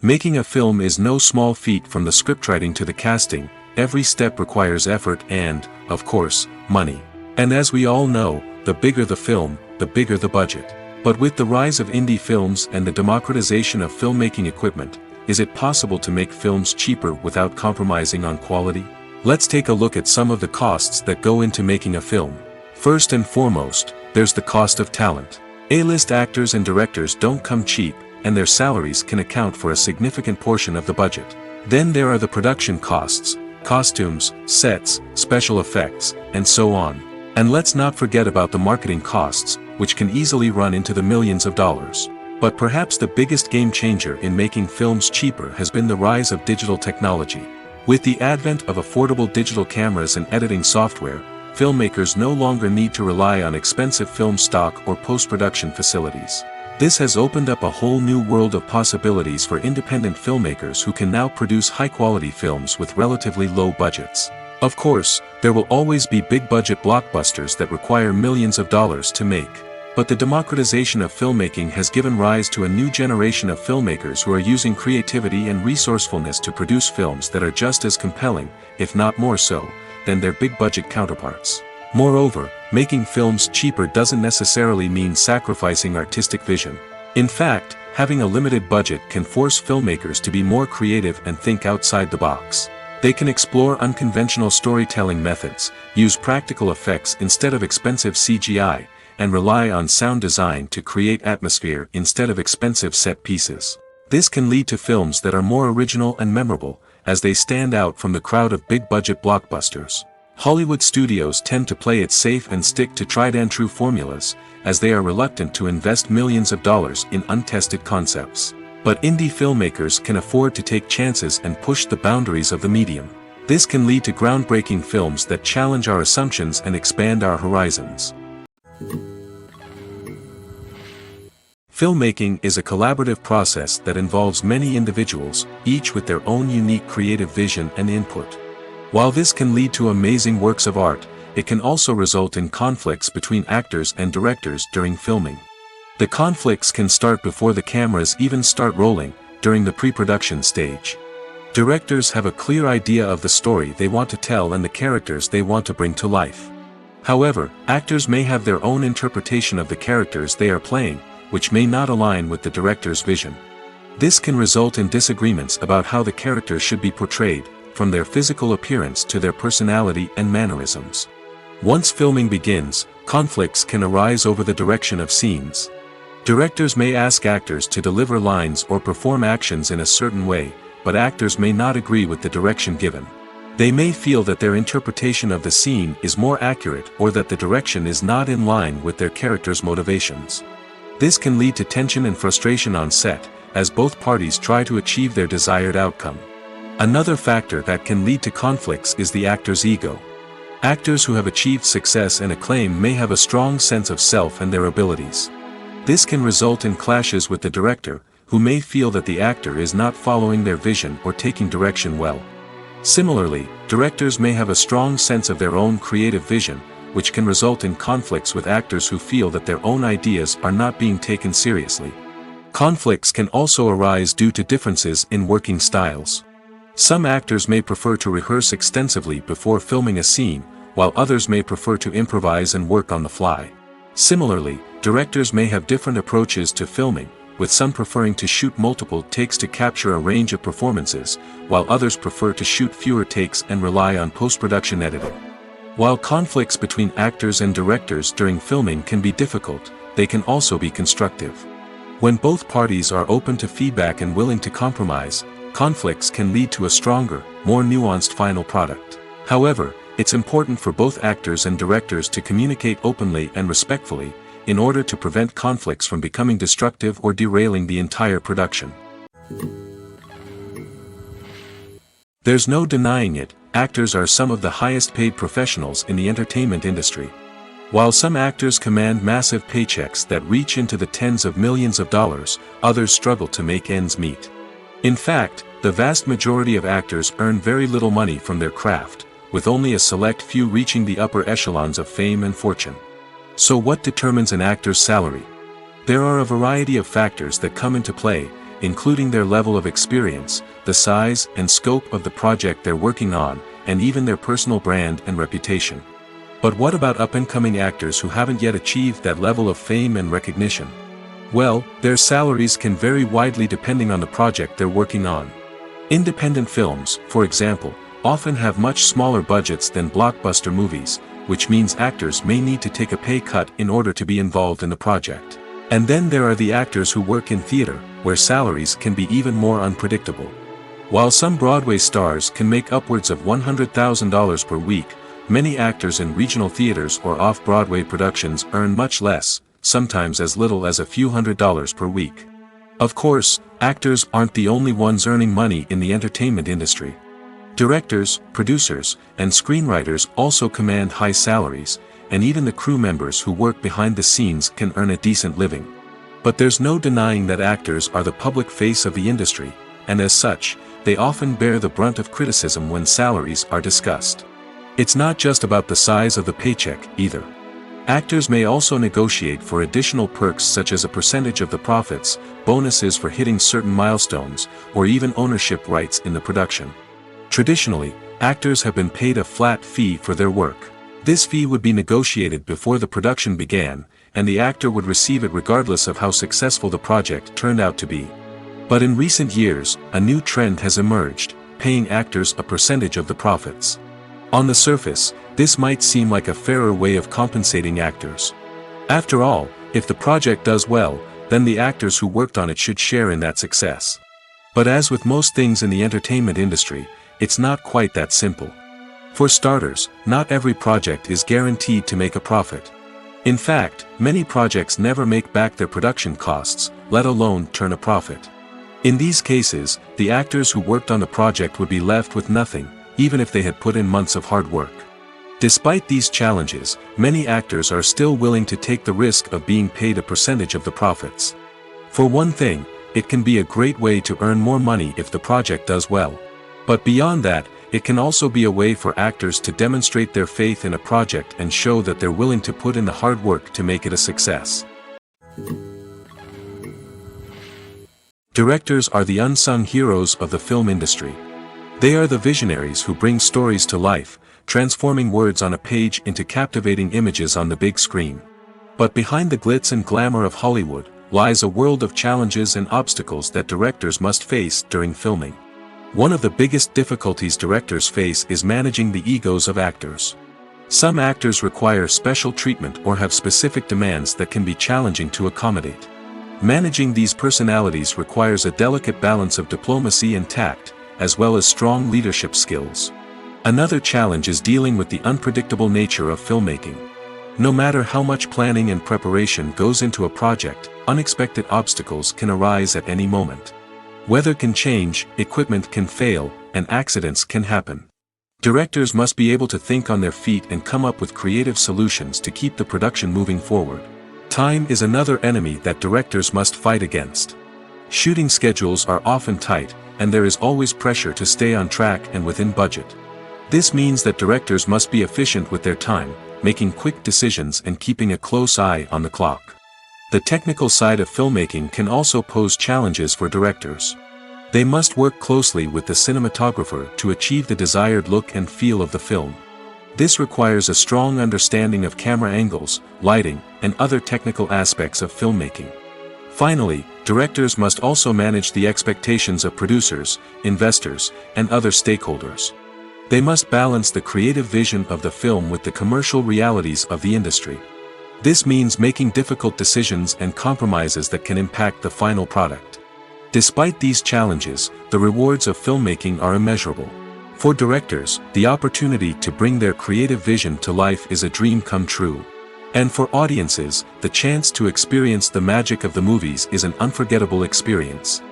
Making a film is no small feat. From the scriptwriting to the casting, every step requires effort and, of course, money. And as we all know, the bigger the film, the bigger the budget. But with the rise of indie films and the democratization of filmmaking equipment, is it possible to make films cheaper without compromising on quality? Let's take a look at some of the costs that go into making a film. First and foremost, there's the cost of talent. A-list actors and directors don't come cheap, and their salaries can account for a significant portion of the budget. Then there are the production costs, costumes, sets, special effects, and so on. And let's not forget about the marketing costs, which can easily run into the millions of dollars. But perhaps the biggest game changer in making films cheaper has been the rise of digital technology. With the advent of affordable digital cameras and editing software, filmmakers no longer need to rely on expensive film stock or post-production facilities. This has opened up a whole new world of possibilities for independent filmmakers who can now produce high-quality films with relatively low budgets. Of course, there will always be big-budget blockbusters that require millions of dollars to make. But the democratization of filmmaking has given rise to a new generation of filmmakers who are using creativity and resourcefulness to produce films that are just as compelling, if not more so, than their big-budget counterparts. Moreover, making films cheaper doesn't necessarily mean sacrificing artistic vision. In fact, having a limited budget can force filmmakers to be more creative and think outside the box. They can explore unconventional storytelling methods, use practical effects instead of expensive CGI, and rely on sound design to create atmosphere instead of expensive set pieces. This can lead to films that are more original and memorable, as they stand out from the crowd of big-budget blockbusters. Hollywood studios tend to play it safe and stick to tried-and-true formulas, as they are reluctant to invest millions of dollars in untested concepts. But indie filmmakers can afford to take chances and push the boundaries of the medium. This can lead to groundbreaking films that challenge our assumptions and expand our horizons. Filmmaking is a collaborative process that involves many individuals, each with their own unique creative vision and input. While this can lead to amazing works of art, it can also result in conflicts between actors and directors during filming. The conflicts can start before the cameras even start rolling, during the pre-production stage. Directors have a clear idea of the story they want to tell and the characters they want to bring to life. However, actors may have their own interpretation of the characters they are playing, which may not align with the director's vision. This can result in disagreements about how the characters should be portrayed, from their physical appearance to their personality and mannerisms. Once filming begins, conflicts can arise over the direction of scenes. Directors may ask actors to deliver lines or perform actions in a certain way, but actors may not agree with the direction given. They may feel that their interpretation of the scene is more accurate or that the direction is not in line with their character's motivations. This can lead to tension and frustration on set, as both parties try to achieve their desired outcome. Another factor that can lead to conflicts is the actor's ego. Actors who have achieved success and acclaim may have a strong sense of self and their abilities. This can result in clashes with the director, who may feel that the actor is not following their vision or taking direction well. Similarly, directors may have a strong sense of their own creative vision, which can result in conflicts with actors who feel that their own ideas are not being taken seriously. Conflicts can also arise due to differences in working styles. Some actors may prefer to rehearse extensively before filming a scene, while others may prefer to improvise and work on the fly. Similarly, directors may have different approaches to filming, with some preferring to shoot multiple takes to capture a range of performances, while others prefer to shoot fewer takes and rely on post-production editing. While conflicts between actors and directors during filming can be difficult, they can also be constructive. When both parties are open to feedback and willing to compromise, conflicts can lead to a stronger, more nuanced final product. However, it's important for both actors and directors to communicate openly and respectfully, in order to prevent conflicts from becoming destructive or derailing the entire production. There's no denying it, actors are some of the highest paid professionals in the entertainment industry. While some actors command massive paychecks that reach into the tens of millions of dollars, others struggle to make ends meet. In fact, the vast majority of actors earn very little money from their craft, with only a select few reaching the upper echelons of fame and fortune. So what determines an actor's salary? There are a variety of factors that come into play, including their level of experience, the size and scope of the project they're working on, and even their personal brand and reputation. But what about up-and-coming actors who haven't yet achieved that level of fame and recognition? Well, their salaries can vary widely depending on the project they're working on. Independent films, for example, often have much smaller budgets than blockbuster movies, which means actors may need to take a pay cut in order to be involved in the project. And then there are the actors who work in theater, where salaries can be even more unpredictable. While some Broadway stars can make upwards of $100,000 per week, many actors in regional theaters or off-Broadway productions earn much less, sometimes as little as a few $100s per week. Of course, actors aren't the only ones earning money in the entertainment industry. Directors, producers, and screenwriters also command high salaries, and even the crew members who work behind the scenes can earn a decent living. But there's no denying that actors are the public face of the industry, and as such, they often bear the brunt of criticism when salaries are discussed. It's not just about the size of the paycheck, either. Actors may also negotiate for additional perks such as a percentage of the profits, bonuses for hitting certain milestones, or even ownership rights in the production. Traditionally, actors have been paid a flat fee for their work. This fee would be negotiated before the production began, and the actor would receive it regardless of how successful the project turned out to be. But in recent years, a new trend has emerged, paying actors a percentage of the profits. On the surface, this might seem like a fairer way of compensating actors. After all, if the project does well, then the actors who worked on it should share in that success. But as with most things in the entertainment industry, it's not quite that simple. For starters, not every project is guaranteed to make a profit. In fact, many projects never make back their production costs, let alone turn a profit. In these cases, the actors who worked on the project would be left with nothing, even if they had put in months of hard work. Despite these challenges, many actors are still willing to take the risk of being paid a percentage of the profits. For one thing, it can be a great way to earn more money if the project does well. But beyond that, it can also be a way for actors to demonstrate their faith in a project and show that they're willing to put in the hard work to make it a success. Directors are the unsung heroes of the film industry. They are the visionaries who bring stories to life, transforming words on a page into captivating images on the big screen. But behind the glitz and glamour of Hollywood, lies a world of challenges and obstacles that directors must face during filming. One of the biggest difficulties directors face is managing the egos of actors. Some actors require special treatment or have specific demands that can be challenging to accommodate. Managing these personalities requires a delicate balance of diplomacy and tact, as well as strong leadership skills. Another challenge is dealing with the unpredictable nature of filmmaking. No matter how much planning and preparation goes into a project, unexpected obstacles can arise at any moment. Weather can change, equipment can fail, and accidents can happen. Directors must be able to think on their feet and come up with creative solutions to keep the production moving forward. Time is another enemy that directors must fight against. Shooting schedules are often tight, and there is always pressure to stay on track and within budget. This means that directors must be efficient with their time, making quick decisions and keeping a close eye on the clock. The technical side of filmmaking can also pose challenges for directors. They must work closely with the cinematographer to achieve the desired look and feel of the film. This requires a strong understanding of camera angles, lighting, and other technical aspects of filmmaking. Finally, directors must also manage the expectations of producers, investors, and other stakeholders. They must balance the creative vision of the film with the commercial realities of the industry. This means making difficult decisions and compromises that can impact the final product. Despite these challenges, the rewards of filmmaking are immeasurable. For directors, the opportunity to bring their creative vision to life is a dream come true. And for audiences, the chance to experience the magic of the movies is an unforgettable experience.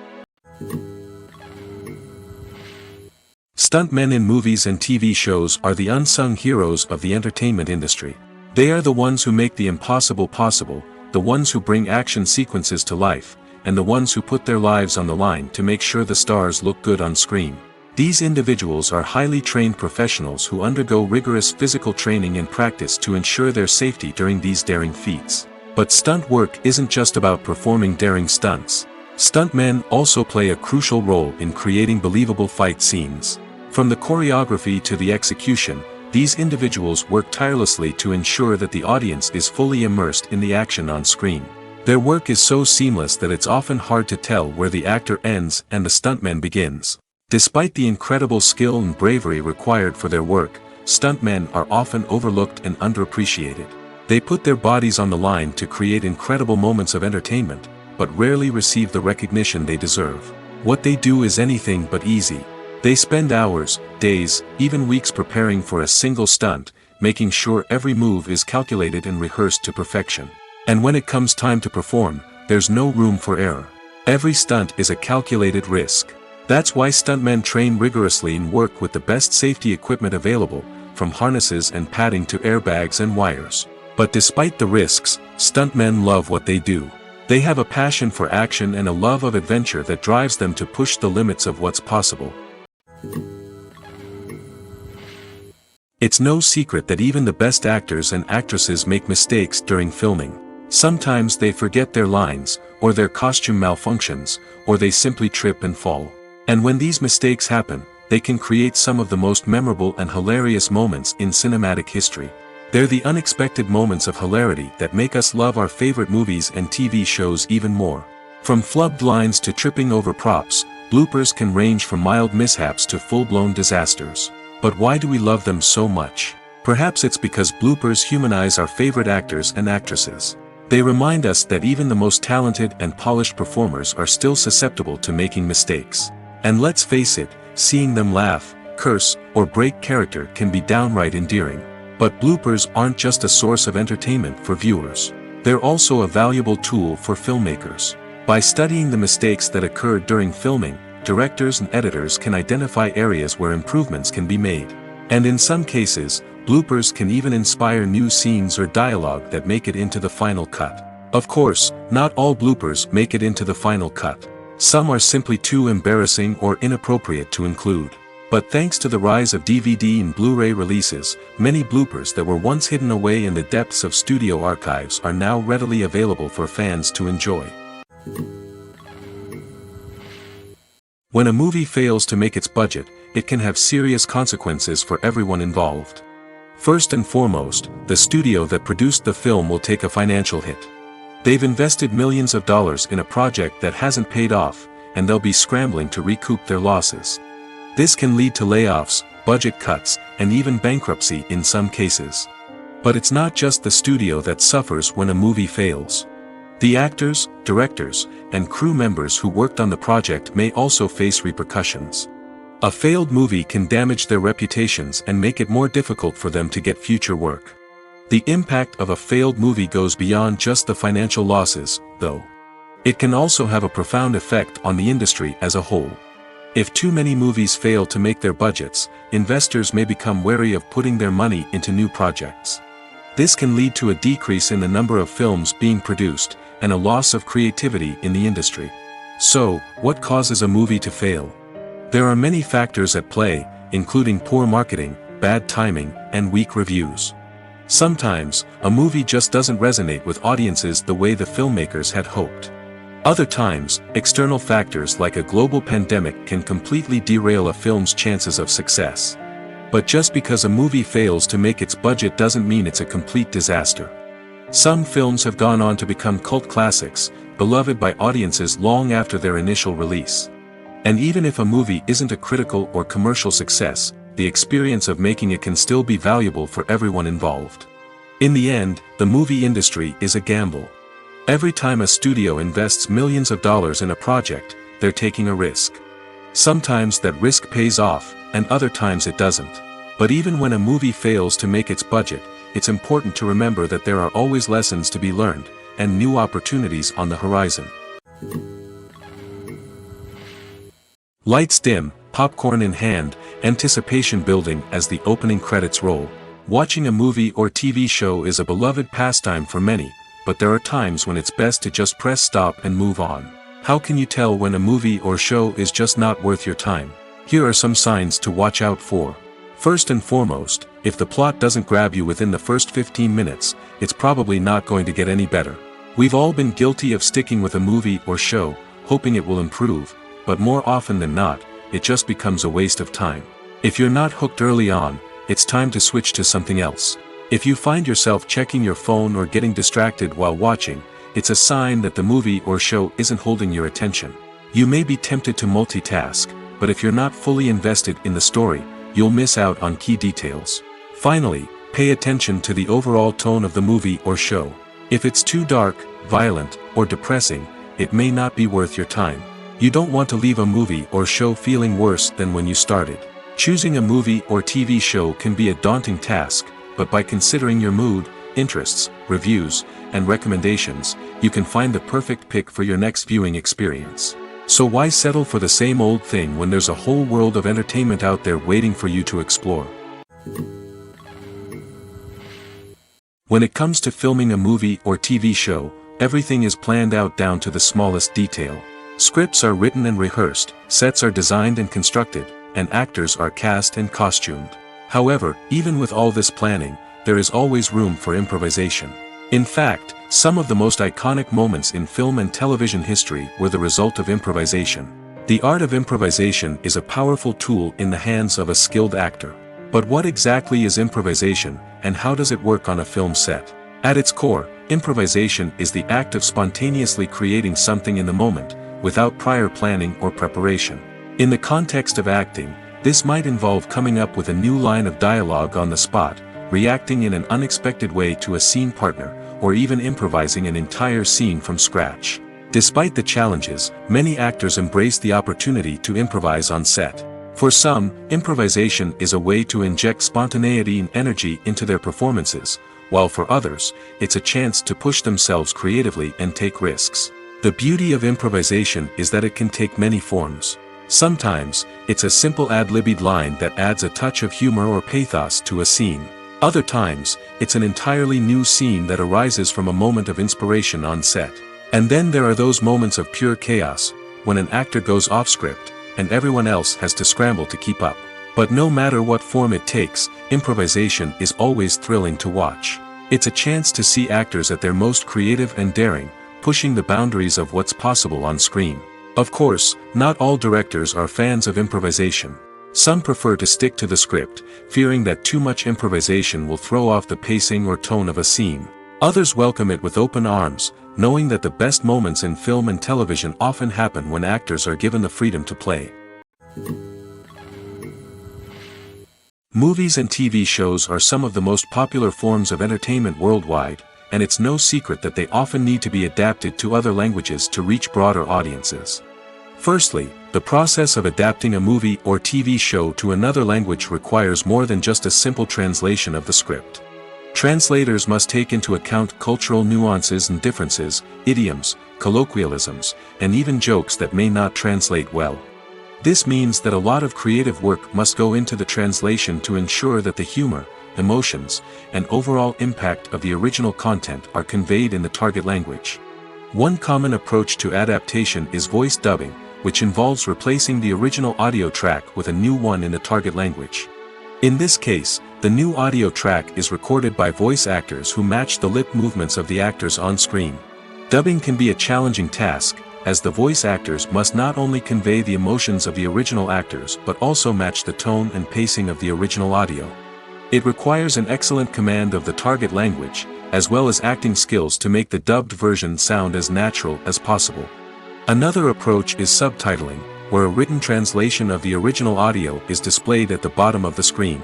Stuntmen in movies and TV shows are the unsung heroes of the entertainment industry. They are the ones who make the impossible possible, the ones who bring action sequences to life, and the ones who put their lives on the line to make sure the stars look good on screen. These individuals are highly trained professionals who undergo rigorous physical training and practice to ensure their safety during these daring feats. But stunt work isn't just about performing daring stunts. Stuntmen also play a crucial role in creating believable fight scenes. From the choreography to the execution, these individuals work tirelessly to ensure that the audience is fully immersed in the action on screen. Their work is so seamless that it's often hard to tell where the actor ends and the stuntman begins. Despite the incredible skill and bravery required for their work, stuntmen are often overlooked and underappreciated. They put their bodies on the line to create incredible moments of entertainment, but rarely receive the recognition they deserve. What they do is anything but easy. They spend hours, days, even weeks preparing for a single stunt, making sure every move is calculated and rehearsed to perfection. And when it comes time to perform, there's no room for error. Every stunt is a calculated risk. That's why stuntmen train rigorously and work with the best safety equipment available, from harnesses and padding to airbags and wires. But despite the risks, stuntmen love what they do. They have a passion for action and a love of adventure that drives them to push the limits of what's possible. It's no secret that even the best actors and actresses make mistakes during filming. Sometimes they forget their lines, or their costume malfunctions, or they simply trip and fall. And when these mistakes happen, they can create some of the most memorable and hilarious moments in cinematic history. They're the unexpected moments of hilarity that make us love our favorite movies and TV shows even more. From flubbed lines to tripping over props, bloopers can range from mild mishaps to full-blown disasters. But why do we love them so much? Perhaps it's because bloopers humanize our favorite actors and actresses. They remind us that even the most talented and polished performers are still susceptible to making mistakes. And let's face it, seeing them laugh, curse, or break character can be downright endearing. But bloopers aren't just a source of entertainment for viewers. They're also a valuable tool for filmmakers. By studying the mistakes that occurred during filming, directors and editors can identify areas where improvements can be made. And in some cases, bloopers can even inspire new scenes or dialogue that make it into the final cut. Of course, not all bloopers make it into the final cut. Some are simply too embarrassing or inappropriate to include. But thanks to the rise of DVD and Blu-ray releases, many bloopers that were once hidden away in the depths of studio archives are now readily available for fans to enjoy. When a movie fails to make its budget, it can have serious consequences for everyone involved. First and foremost, the studio that produced the film will take a financial hit. They've invested millions of dollars in a project that hasn't paid off, and they'll be scrambling to recoup their losses. This can lead to layoffs, budget cuts, and even bankruptcy in some cases. But it's not just the studio that suffers when a movie fails. The actors, directors, and crew members who worked on the project may also face repercussions. A failed movie can damage their reputations and make it more difficult for them to get future work. The impact of a failed movie goes beyond just the financial losses, though. It can also have a profound effect on the industry as a whole. If too many movies fail to make their budgets, investors may become wary of putting their money into new projects. This can lead to a decrease in the number of films being produced, and a loss of creativity in the industry. So, what causes a movie to fail? There are many factors at play, including poor marketing, bad timing, and weak reviews. Sometimes, a movie just doesn't resonate with audiences the way the filmmakers had hoped. Other times, external factors like a global pandemic can completely derail a film's chances of success. But just because a movie fails to make its budget doesn't mean it's a complete disaster. Some films have gone on to become cult classics, beloved by audiences long after their initial release. And even if a movie isn't a critical or commercial success, the experience of making it can still be valuable for everyone involved. In the end, the movie industry is a gamble. Every time a studio invests millions of dollars in a project, they're taking a risk. Sometimes that risk pays off, and other times it doesn't. But even when a movie fails to make its budget, it's important to remember that there are always lessons to be learned, and new opportunities on the horizon. Lights dim, popcorn in hand, anticipation building as the opening credits roll. Watching a movie or TV show is a beloved pastime for many, but there are times when it's best to just press stop and move on. How can you tell when a movie or show is just not worth your time? Here are some signs to watch out for. First and foremost, if the plot doesn't grab you within the first 15 minutes, it's probably not going to get any better. We've all been guilty of sticking with a movie or show, hoping it will improve, but more often than not, it just becomes a waste of time. If you're not hooked early on, it's time to switch to something else. If you find yourself checking your phone or getting distracted while watching, it's a sign that the movie or show isn't holding your attention. You may be tempted to multitask, but if you're not fully invested in the story, you'll miss out on key details. Finally, pay attention to the overall tone of the movie or show. If it's too dark, violent, or depressing, it may not be worth your time. You don't want to leave a movie or show feeling worse than when you started. Choosing a movie or TV show can be a daunting task, but by considering your mood, interests, reviews, and recommendations, you can find the perfect pick for your next viewing experience. So why settle for the same old thing when there's a whole world of entertainment out there waiting for you to explore? When it comes to filming a movie or TV show, everything is planned out down to the smallest detail. Scripts are written and rehearsed, sets are designed and constructed, and actors are cast and costumed. However, even with all this planning, there is always room for improvisation. In fact, some of the most iconic moments in film and television history were the result of improvisation. The art of improvisation is a powerful tool in the hands of a skilled actor. But what exactly is improvisation, and how does it work on a film set? At its core, improvisation is the act of spontaneously creating something in the moment, without prior planning or preparation. In the context of acting, this might involve coming up with a new line of dialogue on the spot, reacting in an unexpected way to a scene partner, or even improvising an entire scene from scratch. Despite the challenges, many actors embrace the opportunity to improvise on set. For some, improvisation is a way to inject spontaneity and energy into their performances, while for others, it's a chance to push themselves creatively and take risks. The beauty of improvisation is that it can take many forms. Sometimes, it's a simple ad-libbed line that adds a touch of humor or pathos to a scene. Other times, it's an entirely new scene that arises from a moment of inspiration on set. And then there are those moments of pure chaos, when an actor goes off script, and everyone else has to scramble to keep up. But no matter what form it takes, improvisation is always thrilling to watch. It's a chance to see actors at their most creative and daring, pushing the boundaries of what's possible on screen. Of course, not all directors are fans of improvisation. Some prefer to stick to the script, fearing that too much improvisation will throw off the pacing or tone of a scene. Others welcome it with open arms, knowing that the best moments in film and television often happen when actors are given the freedom to play. Movies and TV shows are some of the most popular forms of entertainment worldwide, and it's no secret that they often need to be adapted to other languages to reach broader audiences. Firstly, the process of adapting a movie or TV show to another language requires more than just a simple translation of the script. Translators must take into account cultural nuances and differences, idioms, colloquialisms, and even jokes that may not translate well. This means that a lot of creative work must go into the translation to ensure that the humor, emotions, and overall impact of the original content are conveyed in the target language. One common approach to adaptation is voice dubbing, which involves replacing the original audio track with a new one in the target language. In this case, the new audio track is recorded by voice actors who match the lip movements of the actors on screen. Dubbing can be a challenging task, as the voice actors must not only convey the emotions of the original actors but also match the tone and pacing of the original audio. It requires an excellent command of the target language, as well as acting skills to make the dubbed version sound as natural as possible. Another approach is subtitling, where a written translation of the original audio is displayed at the bottom of the screen.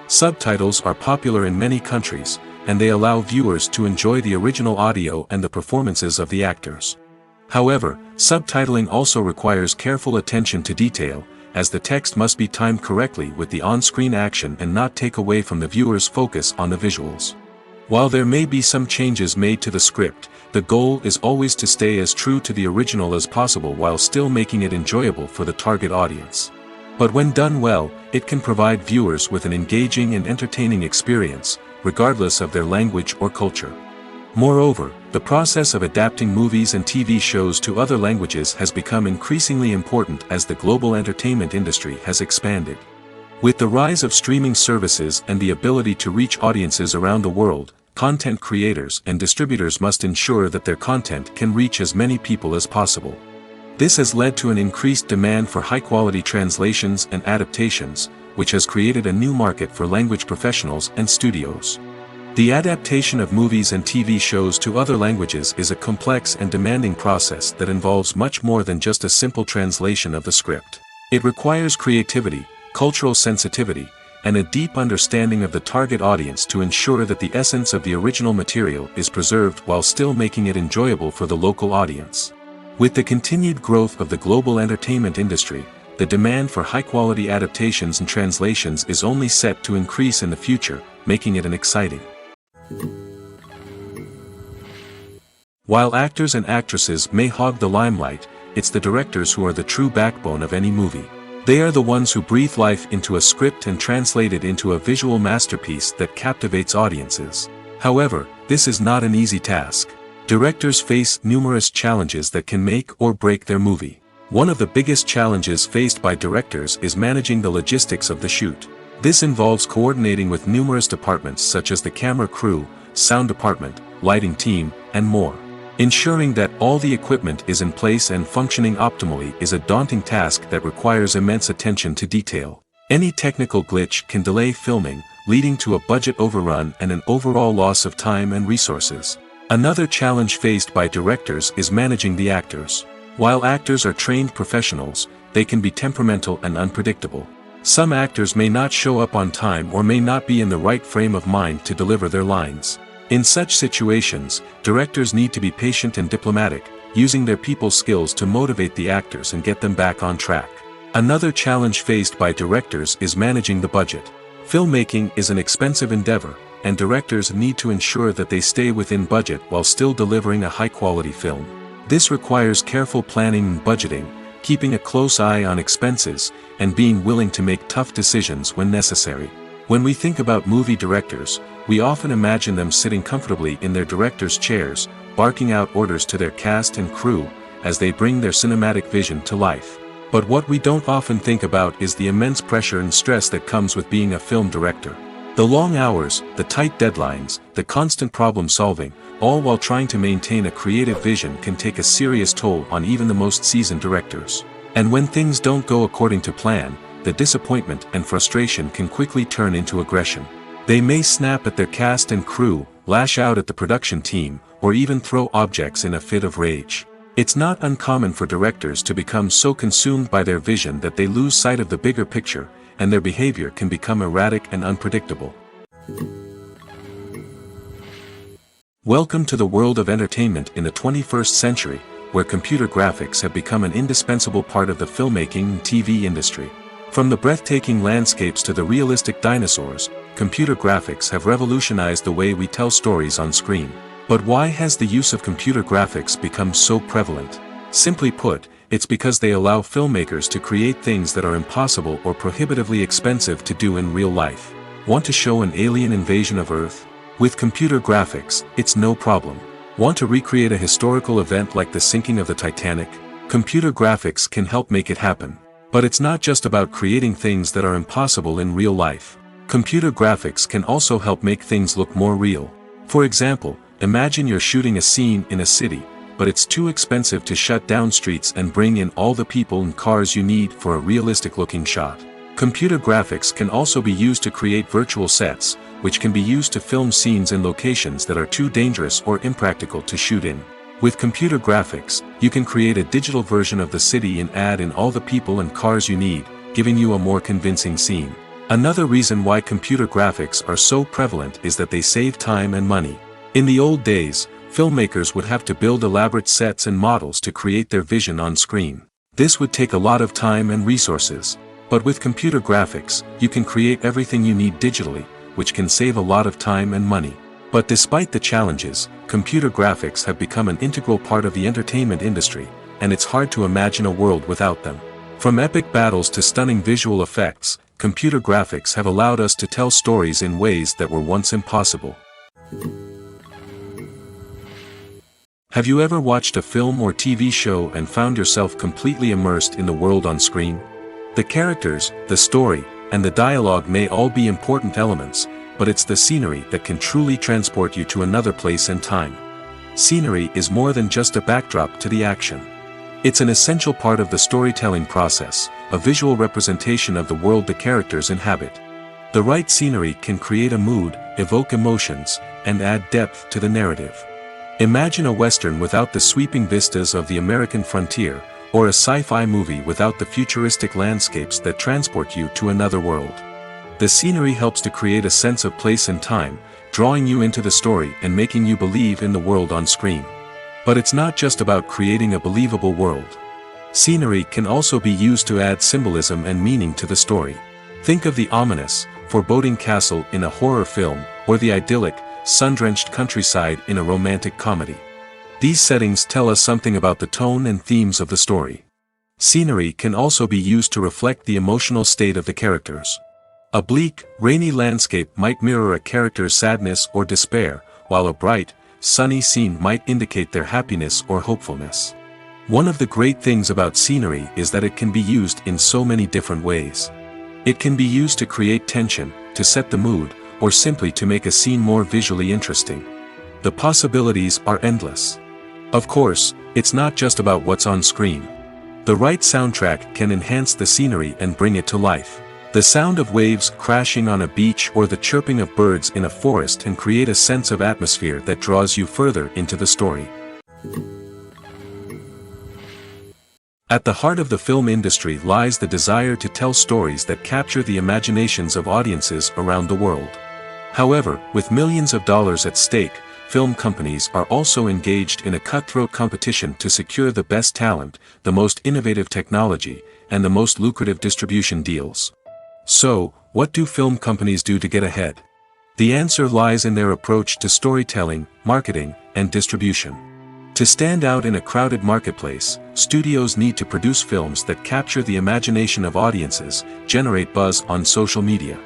Subtitles are popular in many countries, and they allow viewers to enjoy the original audio and the performances of the actors. However, subtitling also requires careful attention to detail, as the text must be timed correctly with the on-screen action and not take away from the viewer's focus on the visuals. While there may be some changes made to the script, the goal is always to stay as true to the original as possible while still making it enjoyable for the target audience. But when done well, it can provide viewers with an engaging and entertaining experience, regardless of their language or culture. Moreover, the process of adapting movies and TV shows to other languages has become increasingly important as the global entertainment industry has expanded. With the rise of streaming services and the ability to reach audiences around the world, content creators and distributors must ensure that their content can reach as many people as possible. This has led to an increased demand for high-quality translations and adaptations, which has created a new market for language professionals and studios. The adaptation of movies and TV shows to other languages is a complex and demanding process that involves much more than just a simple translation of the script. It requires creativity, cultural sensitivity, and a deep understanding of the target audience to ensure that the essence of the original material is preserved while still making it enjoyable for the local audience. With the continued growth of the global entertainment industry, the demand for high-quality adaptations and translations is only set to increase in the future, making it an exciting. While actors and actresses may hog the limelight, it's the directors who are the true backbone of any movie. They are the ones who breathe life into a script and translate it into a visual masterpiece that captivates audiences. However, this is not an easy task. Directors face numerous challenges that can make or break their movie. One of the biggest challenges faced by directors is managing the logistics of the shoot. This involves coordinating with numerous departments such as the camera crew, sound department, lighting team, and more. Ensuring that all the equipment is in place and functioning optimally is a daunting task that requires immense attention to detail. Any technical glitch can delay filming, leading to a budget overrun and an overall loss of time and resources. Another challenge faced by directors is managing the actors. While actors are trained professionals, they can be temperamental and unpredictable. Some actors may not show up on time or may not be in the right frame of mind to deliver their lines. In such situations, directors need to be patient and diplomatic, using their people skills to motivate the actors and get them back on track. Another challenge faced by directors is managing the budget. Filmmaking is an expensive endeavor, and directors need to ensure that they stay within budget while still delivering a high-quality film. This requires careful planning and budgeting, keeping a close eye on expenses, and being willing to make tough decisions when necessary. When we think about movie directors, we often imagine them sitting comfortably in their director's chairs, barking out orders to their cast and crew, as they bring their cinematic vision to life. But what we don't often think about is the immense pressure and stress that comes with being a film director. The long hours, the tight deadlines, the constant problem solving, all while trying to maintain a creative vision can take a serious toll on even the most seasoned directors. And when things don't go according to plan, the disappointment and frustration can quickly turn into aggression. They may snap at their cast and crew, lash out at the production team, or even throw objects in a fit of rage. It's not uncommon for directors to become so consumed by their vision that they lose sight of the bigger picture, and their behavior can become erratic and unpredictable. Welcome to the world of entertainment in the 21st century, where computer graphics have become an indispensable part of the filmmaking and TV industry. From the breathtaking landscapes to the realistic dinosaurs, computer graphics have revolutionized the way we tell stories on screen. But why has the use of computer graphics become so prevalent? Simply put, it's because they allow filmmakers to create things that are impossible or prohibitively expensive to do in real life. Want to show an alien invasion of Earth? With computer graphics, it's no problem. Want to recreate a historical event like the sinking of the Titanic? Computer graphics can help make it happen. But it's not just about creating things that are impossible in real life. Computer graphics can also help make things look more real. For example, imagine you're shooting a scene in a city, but it's too expensive to shut down streets and bring in all the people and cars you need for a realistic-looking shot. Computer graphics can also be used to create virtual sets, which can be used to film scenes in locations that are too dangerous or impractical to shoot in. With computer graphics, you can create a digital version of the city and add in all the people and cars you need, giving you a more convincing scene. Another reason why computer graphics are so prevalent is that they save time and money. In the old days, filmmakers would have to build elaborate sets and models to create their vision on screen. This would take a lot of time and resources. But with computer graphics, you can create everything you need digitally, which can save a lot of time and money. But despite the challenges, computer graphics have become an integral part of the entertainment industry, and it's hard to imagine a world without them. From epic battles to stunning visual effects, computer graphics have allowed us to tell stories in ways that were once impossible. Have you ever watched a film or TV show and found yourself completely immersed in the world on screen? The characters, the story, and the dialogue may all be important elements, but it's the scenery that can truly transport you to another place and time. Scenery is more than just a backdrop to the action. It's an essential part of the storytelling process, a visual representation of the world the characters inhabit. The right scenery can create a mood, evoke emotions, and add depth to the narrative. Imagine a Western without the sweeping vistas of the American frontier, or a sci-fi movie without the futuristic landscapes that transport you to another world. The scenery helps to create a sense of place and time, drawing you into the story and making you believe in the world on screen. But it's not just about creating a believable world. Scenery can also be used to add symbolism and meaning to the story. Think of the ominous, foreboding castle in a horror film, or the idyllic, sun-drenched countryside in a romantic comedy. These settings tell us something about the tone and themes of the story. Scenery can also be used to reflect the emotional state of the characters. A bleak, rainy landscape might mirror a character's sadness or despair, while a bright, sunny scene might indicate their happiness or hopefulness. One of the great things about scenery is that it can be used in so many different ways. It can be used to create tension, to set the mood, or simply to make a scene more visually interesting. The possibilities are endless. Of course, it's not just about what's on screen. The right soundtrack can enhance the scenery and bring it to life. The sound of waves crashing on a beach or the chirping of birds in a forest can create a sense of atmosphere that draws you further into the story. At the heart of the film industry lies the desire to tell stories that capture the imaginations of audiences around the world. However, with millions of dollars at stake, film companies are also engaged in a cutthroat competition to secure the best talent, the most innovative technology, and the most lucrative distribution deals. So, what do film companies do to get ahead? The answer lies in their approach to storytelling, marketing, and distribution. To stand out in a crowded marketplace, studios need to produce films that capture the imagination of audiences, generate buzz on social media.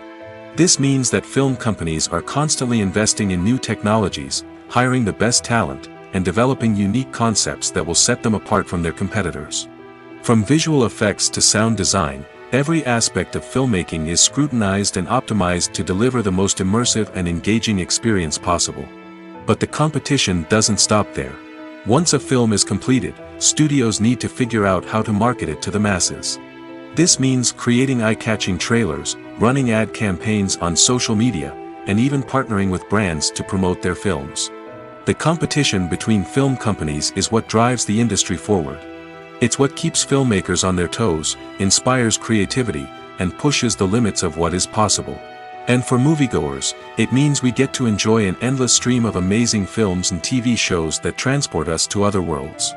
This means that film companies are constantly investing in new technologies, hiring the best talent, and developing unique concepts that will set them apart from their competitors. From visual effects to sound design, every aspect of filmmaking is scrutinized and optimized to deliver the most immersive and engaging experience possible. But the competition doesn't stop there. Once a film is completed, studios need to figure out how to market it to the masses. This means creating eye-catching trailers, running ad campaigns on social media, and even partnering with brands to promote their films. The competition between film companies is what drives the industry forward. It's what keeps filmmakers on their toes, inspires creativity, and pushes the limits of what is possible. And for moviegoers, it means we get to enjoy an endless stream of amazing films and TV shows that transport us to other worlds.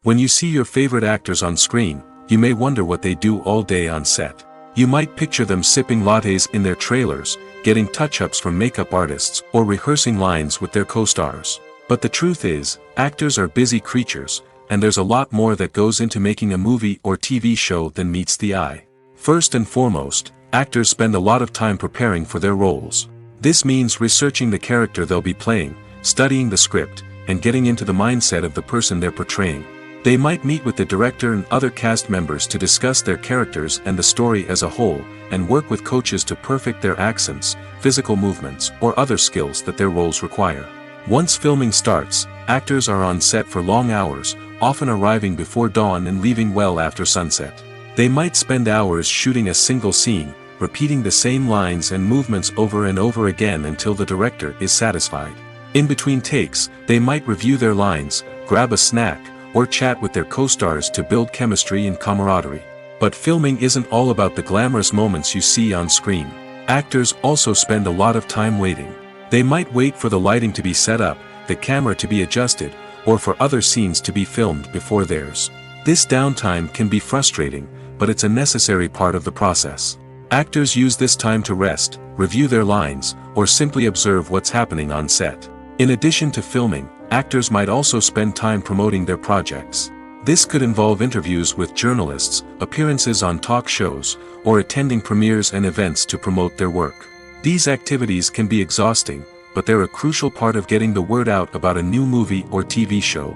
When you see your favorite actors on screen, you may wonder what they do all day on set. You might picture them sipping lattes in their trailers, getting touch-ups from makeup artists, or rehearsing lines with their co-stars. But the truth is, actors are busy creatures, and there's a lot more that goes into making a movie or TV show than meets the eye. First and foremost, actors spend a lot of time preparing for their roles. This means researching the character they'll be playing, studying the script, and getting into the mindset of the person they're portraying. They might meet with the director and other cast members to discuss their characters and the story as a whole, and work with coaches to perfect their accents, physical movements, or other skills that their roles require. Once filming starts, actors are on set for long hours, often arriving before dawn and leaving well after sunset. They might spend hours shooting a single scene, repeating the same lines and movements over and over again until the director is satisfied. In between takes, they might review their lines, grab a snack, or chat with their co-stars to build chemistry and camaraderie. But filming isn't all about the glamorous moments you see on screen. Actors also spend a lot of time waiting. They might wait for the lighting to be set up, the camera to be adjusted, or for other scenes to be filmed before theirs. This downtime can be frustrating, but it's a necessary part of the process. Actors use this time to rest, review their lines, or simply observe what's happening on set. In addition to filming, actors might also spend time promoting their projects. This could involve interviews with journalists, appearances on talk shows, or attending premieres and events to promote their work. These activities can be exhausting, but they're a crucial part of getting the word out about a new movie or TV show.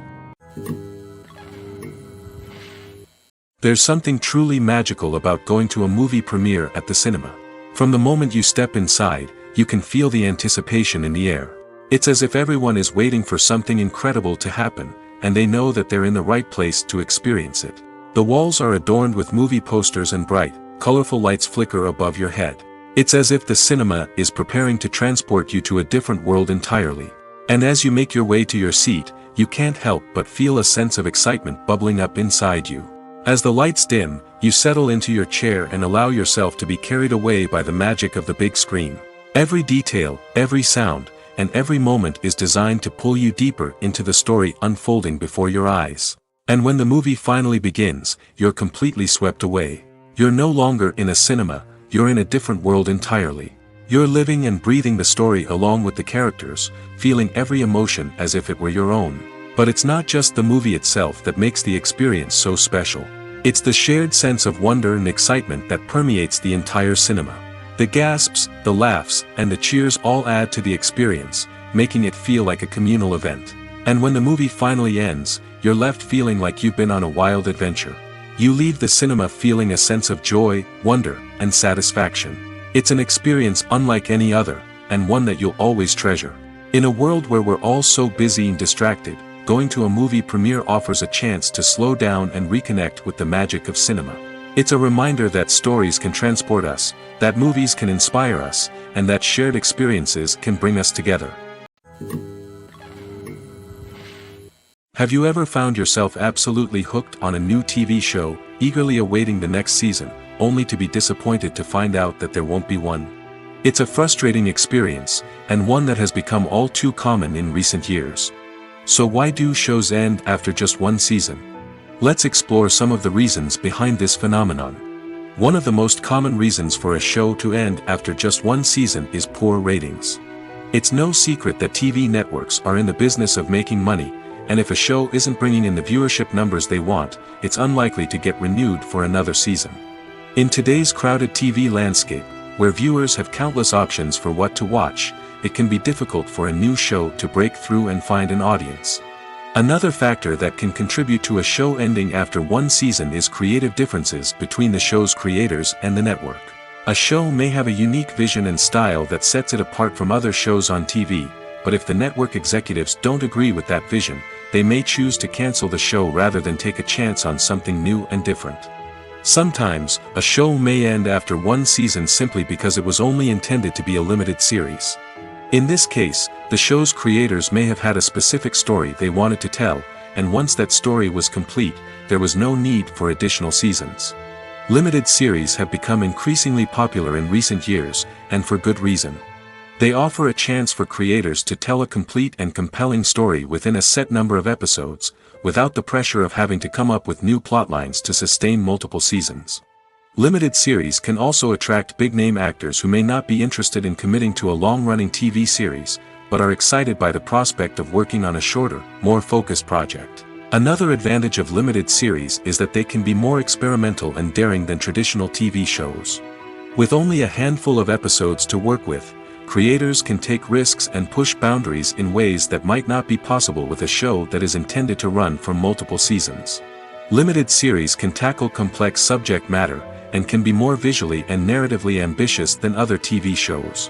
There's something truly magical about going to a movie premiere at the cinema. From the moment you step inside, you can feel the anticipation in the air. It's as if everyone is waiting for something incredible to happen, and they know that they're in the right place to experience it. The walls are adorned with movie posters and bright, colorful lights flicker above your head. It's as if the cinema is preparing to transport you to a different world entirely. And as you make your way to your seat, you can't help but feel a sense of excitement bubbling up inside you. As the lights dim, you settle into your chair and allow yourself to be carried away by the magic of the big screen. Every detail, every sound, and every moment is designed to pull you deeper into the story unfolding before your eyes. And when the movie finally begins, you're completely swept away. You're no longer in a cinema, you're in a different world entirely. You're living and breathing the story along with the characters, feeling every emotion as if it were your own. But it's not just the movie itself that makes the experience so special. It's the shared sense of wonder and excitement that permeates the entire cinema. The gasps, the laughs, and the cheers all add to the experience, making it feel like a communal event. And when the movie finally ends, you're left feeling like you've been on a wild adventure. You leave the cinema feeling a sense of joy, wonder, and satisfaction. It's an experience unlike any other, and one that you'll always treasure. In a world where we're all so busy and distracted, going to a movie premiere offers a chance to slow down and reconnect with the magic of cinema. It's a reminder that stories can transport us, that movies can inspire us, and that shared experiences can bring us together. Have you ever found yourself absolutely hooked on a new TV show, eagerly awaiting the next season, only to be disappointed to find out that there won't be one? It's a frustrating experience, and one that has become all too common in recent years. So why do shows end after just one season? Let's explore some of the reasons behind this phenomenon. One of the most common reasons for a show to end after just one season is poor ratings. It's no secret that TV networks are in the business of making money, and if a show isn't bringing in the viewership numbers they want, it's unlikely to get renewed for another season. In today's crowded TV landscape, where viewers have countless options for what to watch, it can be difficult for a new show to break through and find an audience. Another factor that can contribute to a show ending after one season is creative differences between the show's creators and the network. A show may have a unique vision and style that sets it apart from other shows on TV, but if the network executives don't agree with that vision, they may choose to cancel the show rather than take a chance on something new and different. Sometimes, a show may end after one season simply because it was only intended to be a limited series. In this case, the show's creators may have had a specific story they wanted to tell, and once that story was complete, there was no need for additional seasons. Limited series have become increasingly popular in recent years, and for good reason. They offer a chance for creators to tell a complete and compelling story within a set number of episodes, without the pressure of having to come up with new plotlines to sustain multiple seasons. Limited series can also attract big-name actors who may not be interested in committing to a long-running TV series, but are excited by the prospect of working on a shorter, more focused project. Another advantage of limited series is that they can be more experimental and daring than traditional TV shows. With only a handful of episodes to work with, creators can take risks and push boundaries in ways that might not be possible with a show that is intended to run for multiple seasons. Limited series can tackle complex subject matter, and can be more visually and narratively ambitious than other TV shows.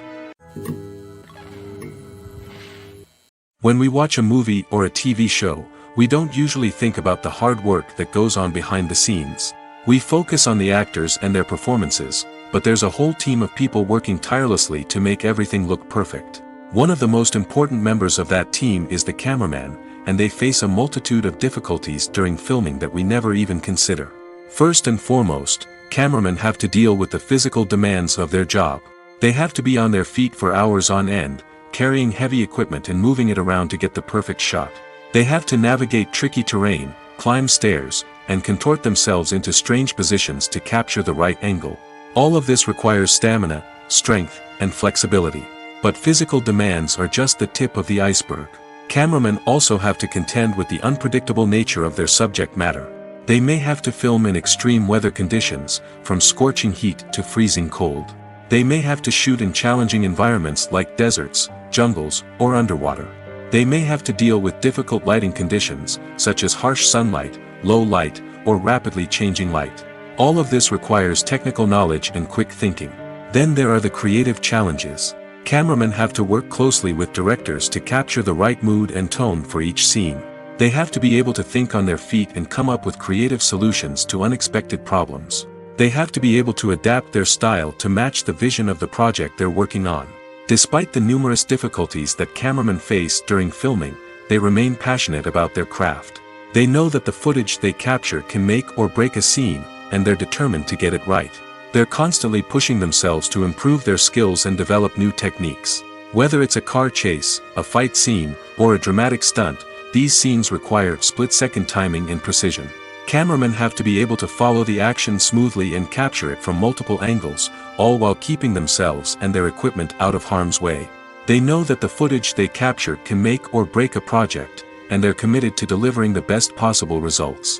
When we watch a movie or a TV show, we don't usually think about the hard work that goes on behind the scenes. We focus on the actors and their performances, but there's a whole team of people working tirelessly to make everything look perfect. One of the most important members of that team is the cameraman, and they face a multitude of difficulties during filming that we never even consider. First and foremost, cameramen have to deal with the physical demands of their job. They have to be on their feet for hours on end, carrying heavy equipment and moving it around to get the perfect shot. They have to navigate tricky terrain, climb stairs, and contort themselves into strange positions to capture the right angle. All of this requires stamina, strength, and flexibility. But physical demands are just the tip of the iceberg. Cameramen also have to contend with the unpredictable nature of their subject matter. They may have to film in extreme weather conditions, from scorching heat to freezing cold. They may have to shoot in challenging environments like deserts, jungles, or underwater. They may have to deal with difficult lighting conditions, such as harsh sunlight, low light, or rapidly changing light. All of this requires technical knowledge and quick thinking. Then there are the creative challenges. Cameramen have to work closely with directors to capture the right mood and tone for each scene. They have to be able to think on their feet and come up with creative solutions to unexpected problems. They have to be able to adapt their style to match the vision of the project they're working on. Despite the numerous difficulties that cameramen face during filming, they remain passionate about their craft. They know that the footage they capture can make or break a scene, and they're determined to get it right. They're constantly pushing themselves to improve their skills and develop new techniques. Whether it's a car chase, a fight scene, or a dramatic stunt, these scenes require split-second timing and precision. Cameramen have to be able to follow the action smoothly and capture it from multiple angles, all while keeping themselves and their equipment out of harm's way. They know that the footage they capture can make or break a project, and they're committed to delivering the best possible results.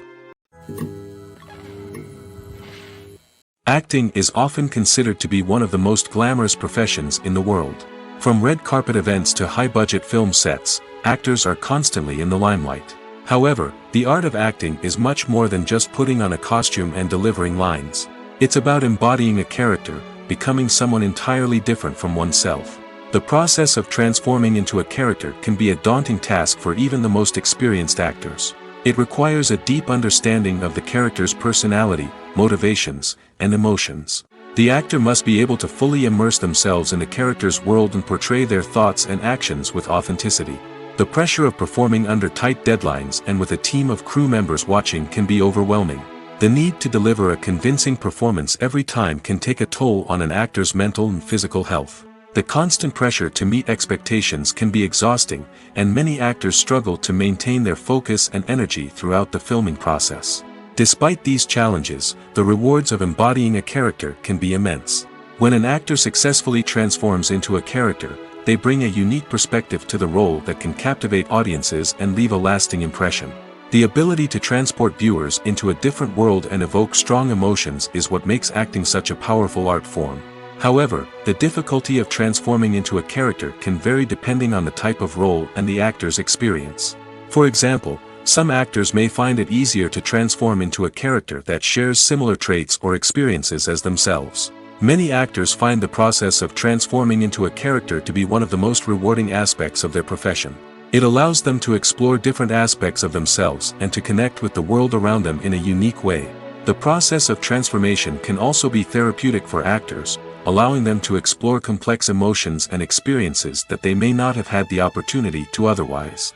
Acting is often considered to be one of the most glamorous professions in the world. From red carpet events to high-budget film sets, actors are constantly in the limelight. However, the art of acting is much more than just putting on a costume and delivering lines. It's about embodying a character, becoming someone entirely different from oneself. The process of transforming into a character can be a daunting task for even the most experienced actors. It requires a deep understanding of the character's personality, motivations, and emotions. The actor must be able to fully immerse themselves in the character's world and portray their thoughts and actions with authenticity. The pressure of performing under tight deadlines and with a team of crew members watching can be overwhelming. The need to deliver a convincing performance every time can take a toll on an actor's mental and physical health. The constant pressure to meet expectations can be exhausting, and many actors struggle to maintain their focus and energy throughout the filming process. Despite these challenges, the rewards of embodying a character can be immense. When an actor successfully transforms into a character, they bring a unique perspective to the role that can captivate audiences and leave a lasting impression. The ability to transport viewers into a different world and evoke strong emotions is what makes acting such a powerful art form. However, the difficulty of transforming into a character can vary depending on the type of role and the actor's experience. For example, some actors may find it easier to transform into a character that shares similar traits or experiences as themselves. Many actors find the process of transforming into a character to be one of the most rewarding aspects of their profession. It allows them to explore different aspects of themselves and to connect with the world around them in a unique way. The process of transformation can also be therapeutic for actors, allowing them to explore complex emotions and experiences that they may not have had the opportunity to otherwise.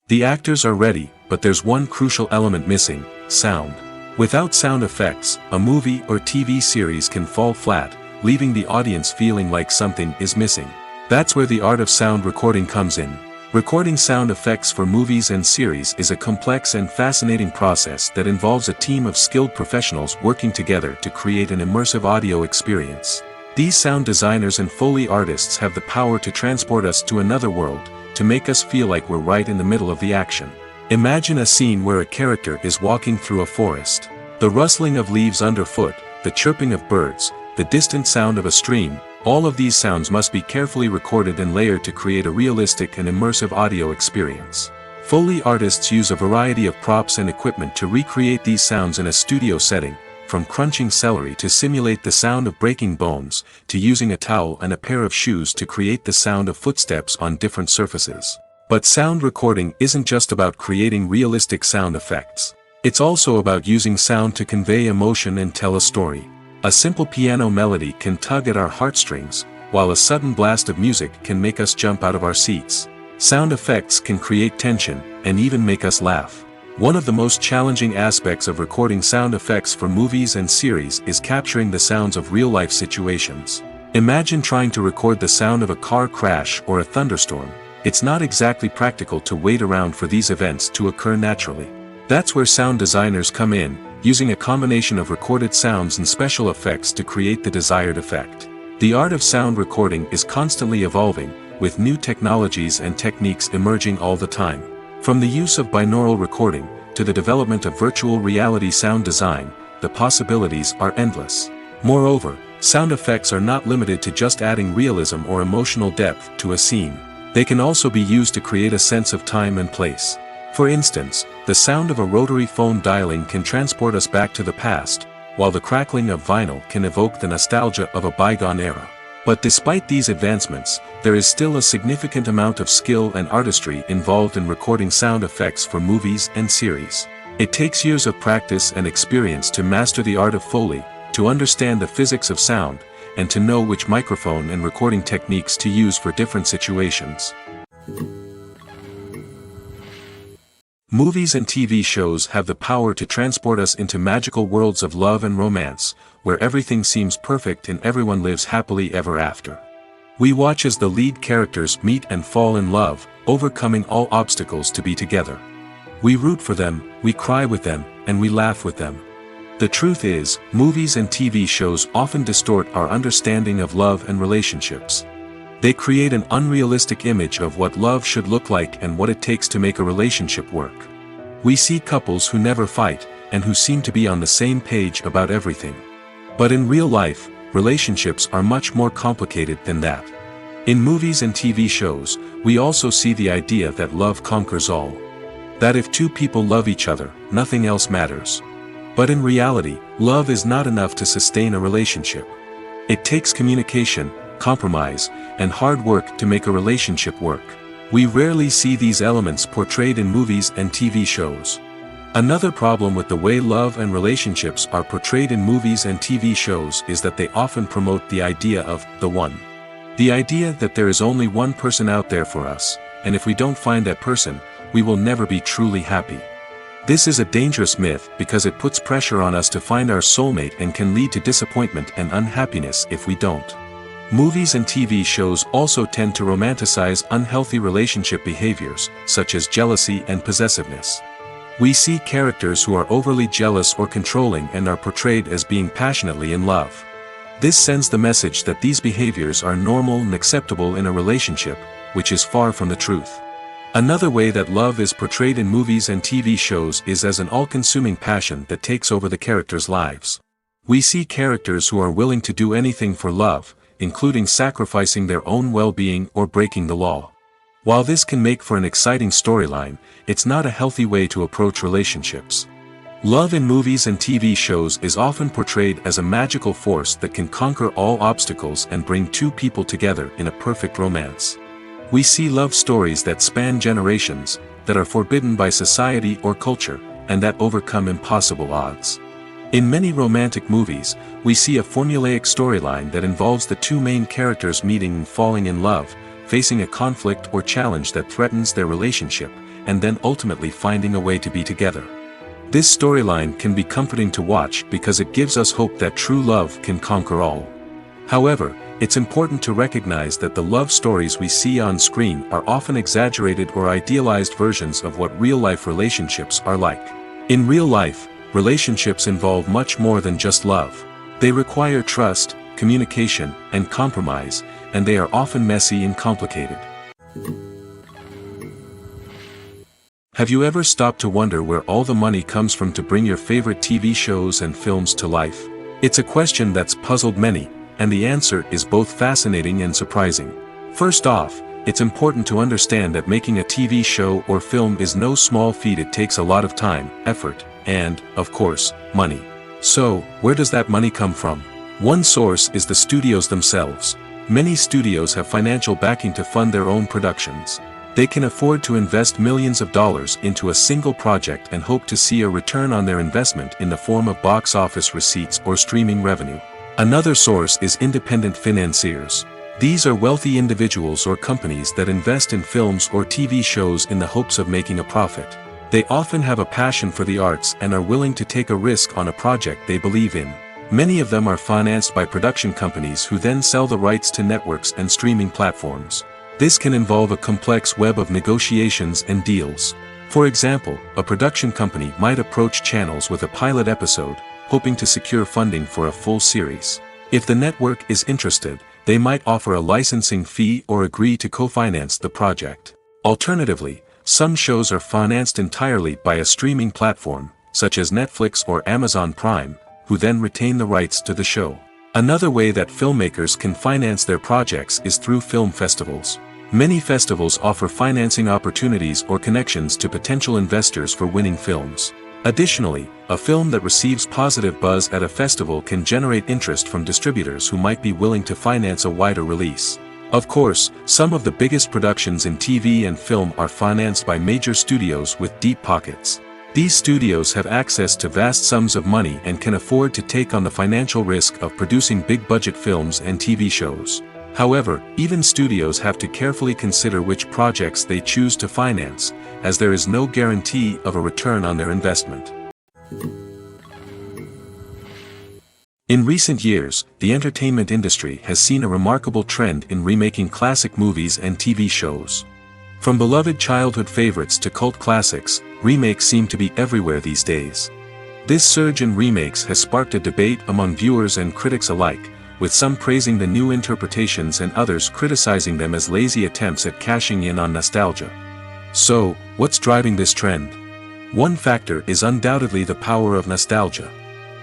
The actors are ready, but there's one crucial element missing: sound. Without sound effects, a movie or TV series can fall flat, leaving the audience feeling like something is missing. That's where the art of sound recording comes in. Recording sound effects for movies and series is a complex and fascinating process that involves a team of skilled professionals working together to create an immersive audio experience. These sound designers and Foley artists have the power to transport us to another world, to make us feel like we're right in the middle of the action. Imagine a scene where a character is walking through a forest. The rustling of leaves underfoot, the chirping of birds, the distant sound of a stream, all of these sounds must be carefully recorded and layered to create a realistic and immersive audio experience. Foley artists use a variety of props and equipment to recreate these sounds in a studio setting, from crunching celery to simulate the sound of breaking bones, to using a towel and a pair of shoes to create the sound of footsteps on different surfaces. But sound recording isn't just about creating realistic sound effects. It's also about using sound to convey emotion and tell a story. A simple piano melody can tug at our heartstrings, while a sudden blast of music can make us jump out of our seats. Sound effects can create tension, and even make us laugh. One of the most challenging aspects of recording sound effects for movies and series is capturing the sounds of real-life situations. Imagine trying to record the sound of a car crash or a thunderstorm. It's not exactly practical to wait around for these events to occur naturally. That's where sound designers come in, using a combination of recorded sounds and special effects to create the desired effect. The art of sound recording is constantly evolving, with new technologies and techniques emerging all the time. From the use of binaural recording, to the development of virtual reality sound design, the possibilities are endless. Moreover, sound effects are not limited to just adding realism or emotional depth to a scene. They can also be used to create a sense of time and place. For instance, the sound of a rotary phone dialing can transport us back to the past, while the crackling of vinyl can evoke the nostalgia of a bygone era. But despite these advancements, there is still a significant amount of skill and artistry involved in recording sound effects for movies and series. It takes years of practice and experience to master the art of Foley, to understand the physics of sound, and to know which microphone and recording techniques to use for different situations. Movies and TV shows have the power to transport us into magical worlds of love and romance, where everything seems perfect and everyone lives happily ever after. We watch as the lead characters meet and fall in love, overcoming all obstacles to be together. We root for them, we cry with them, and we laugh with them. The truth is, movies and TV shows often distort our understanding of love and relationships. They create an unrealistic image of what love should look like and what it takes to make a relationship work. We see couples who never fight, and who seem to be on the same page about everything. But in real life, relationships are much more complicated than that. In movies and TV shows, we also see the idea that love conquers all. That if two people love each other, nothing else matters. But in reality, love is not enough to sustain a relationship. It takes communication, compromise, and hard work to make a relationship work. We rarely see these elements portrayed in movies and TV shows. Another problem with the way love and relationships are portrayed in movies and TV shows is that they often promote the idea of the one. The idea that there is only one person out there for us, and if we don't find that person, we will never be truly happy. This is a dangerous myth because it puts pressure on us to find our soulmate and can lead to disappointment and unhappiness if we don't. Movies and TV shows also tend to romanticize unhealthy relationship behaviors, such as jealousy and possessiveness. We see characters who are overly jealous or controlling and are portrayed as being passionately in love. This sends the message that these behaviors are normal and acceptable in a relationship, which is far from the truth. Another way that love is portrayed in movies and TV shows is as an all-consuming passion that takes over the characters' lives. We see characters who are willing to do anything for love, including sacrificing their own well-being or breaking the law. While this can make for an exciting storyline, it's not a healthy way to approach relationships. Love in movies and TV shows is often portrayed as a magical force that can conquer all obstacles and bring two people together in a perfect romance. We see love stories that span generations, that are forbidden by society or culture, and that overcome impossible odds. In many romantic movies, we see a formulaic storyline that involves the two main characters meeting and falling in love, facing a conflict or challenge that threatens their relationship, and then ultimately finding a way to be together. This storyline can be comforting to watch because it gives us hope that true love can conquer all. However, it's important to recognize that the love stories we see on screen are often exaggerated or idealized versions of what real-life relationships are like. In real life, relationships involve much more than just love. They require trust, communication, and compromise, and they are often messy and complicated. Have you ever stopped to wonder where all the money comes from to bring your favorite TV shows and films to life? It's a question that's puzzled many, and the answer is both fascinating and surprising. First off, it's important to understand that making a TV show or film is no small feat. It takes a lot of time, effort, and, of course, money. So, where does that money come from? One source is the studios themselves. Many studios have financial backing to fund their own productions. They can afford to invest millions of dollars into a single project and hope to see a return on their investment in the form of box office receipts or streaming revenue. Another source is independent financiers. These are wealthy individuals or companies that invest in films or TV shows in the hopes of making a profit. They often have a passion for the arts and are willing to take a risk on a project they believe in. Many of them are financed by production companies who then sell the rights to networks and streaming platforms. This can involve a complex web of negotiations and deals. For example, a production company might approach channels with a pilot episode, hoping to secure funding for a full series. If the network is interested, they might offer a licensing fee or agree to co-finance the project. Alternatively, some shows are financed entirely by a streaming platform, such as Netflix or Amazon Prime, who then retain the rights to the show. Another way that filmmakers can finance their projects is through film festivals. Many festivals offer financing opportunities or connections to potential investors for winning films. Additionally, a film that receives positive buzz at a festival can generate interest from distributors who might be willing to finance a wider release. Of course, some of the biggest productions in TV and film are financed by major studios with deep pockets. These studios have access to vast sums of money and can afford to take on the financial risk of producing big-budget films and TV shows. However, even studios have to carefully consider which projects they choose to finance, as there is no guarantee of a return on their investment. In recent years, the entertainment industry has seen a remarkable trend in remaking classic movies and TV shows. From beloved childhood favorites to cult classics, remakes seem to be everywhere these days. This surge in remakes has sparked a debate among viewers and critics alike, with some praising the new interpretations and others criticizing them as lazy attempts at cashing in on nostalgia. So, what's driving this trend? One factor is undoubtedly the power of nostalgia.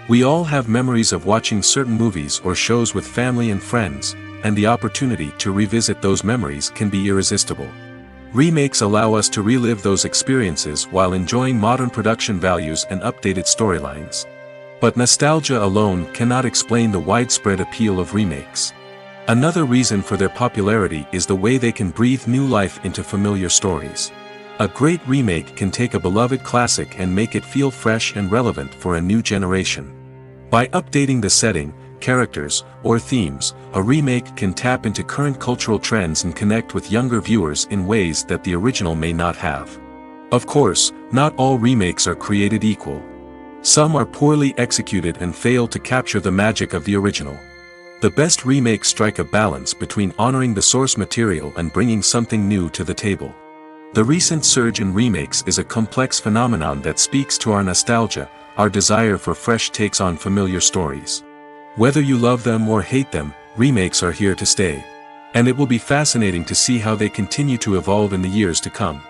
We all have memories of watching certain movies or shows with family and friends, and the opportunity to revisit those memories can be irresistible. Remakes allow us to relive those experiences while enjoying modern production values and updated storylines. But nostalgia alone cannot explain the widespread appeal of remakes. Another reason for their popularity is the way they can breathe new life into familiar stories. A great remake can take a beloved classic and make it feel fresh and relevant for a new generation. By updating the setting, characters, or themes, a remake can tap into current cultural trends and connect with younger viewers in ways that the original may not have. Of course, not all remakes are created equal. Some are poorly executed and fail to capture the magic of the original. The best remakes strike a balance between honoring the source material and bringing something new to the table. The recent surge in remakes is a complex phenomenon that speaks to our nostalgia, our desire for fresh takes on familiar stories. Whether you love them or hate them, remakes are here to stay. And it will be fascinating to see how they continue to evolve in the years to come.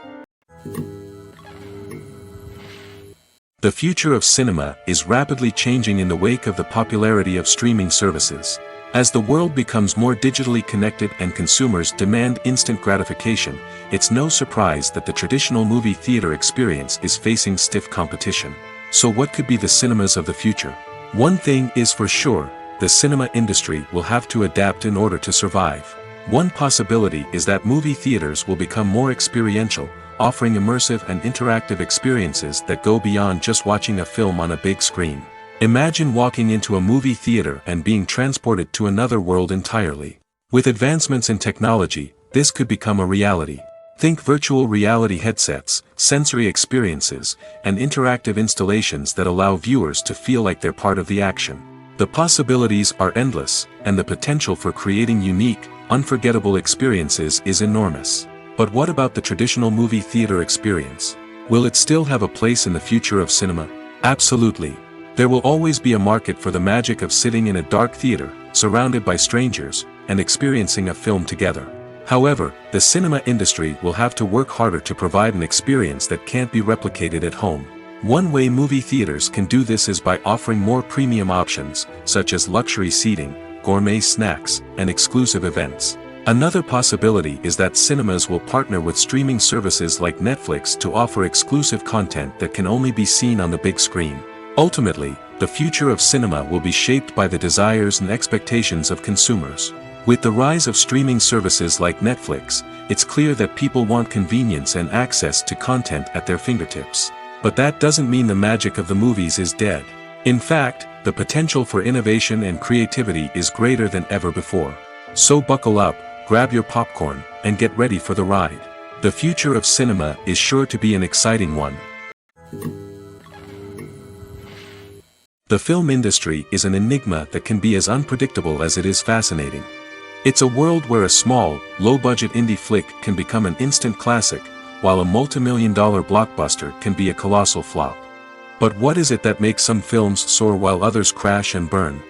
The future of cinema is rapidly changing in the wake of the popularity of streaming services. As the world becomes more digitally connected and consumers demand instant gratification, it's no surprise that the traditional movie theater experience is facing stiff competition. So what could be the cinemas of the future? One thing is for sure, the cinema industry will have to adapt in order to survive. One possibility is that movie theaters will become more experiential, offering immersive and interactive experiences that go beyond just watching a film on a big screen. Imagine walking into a movie theater and being transported to another world entirely. With advancements in technology, this could become a reality. Think virtual reality headsets, sensory experiences, and interactive installations that allow viewers to feel like they're part of the action. The possibilities are endless, and the potential for creating unique, unforgettable experiences is enormous. But what about the traditional movie theater experience? Will it still have a place in the future of cinema? Absolutely. There will always be a market for the magic of sitting in a dark theater, surrounded by strangers, and experiencing a film together. However, the cinema industry will have to work harder to provide an experience that can't be replicated at home. One way movie theaters can do this is by offering more premium options, such as luxury seating, gourmet snacks, and exclusive events. Another possibility is that cinemas will partner with streaming services like Netflix to offer exclusive content that can only be seen on the big screen. Ultimately, the future of cinema will be shaped by the desires and expectations of consumers. With the rise of streaming services like Netflix, it's clear that people want convenience and access to content at their fingertips. But that doesn't mean the magic of the movies is dead. In fact, the potential for innovation and creativity is greater than ever before. So buckle up, grab your popcorn, and get ready for the ride. The future of cinema is sure to be an exciting one. The film industry is an enigma that can be as unpredictable as it is fascinating. It's a world where a small, low-budget indie flick can become an instant classic, while a multi-million-dollar blockbuster can be a colossal flop. But what is it that makes some films soar while others crash and burn?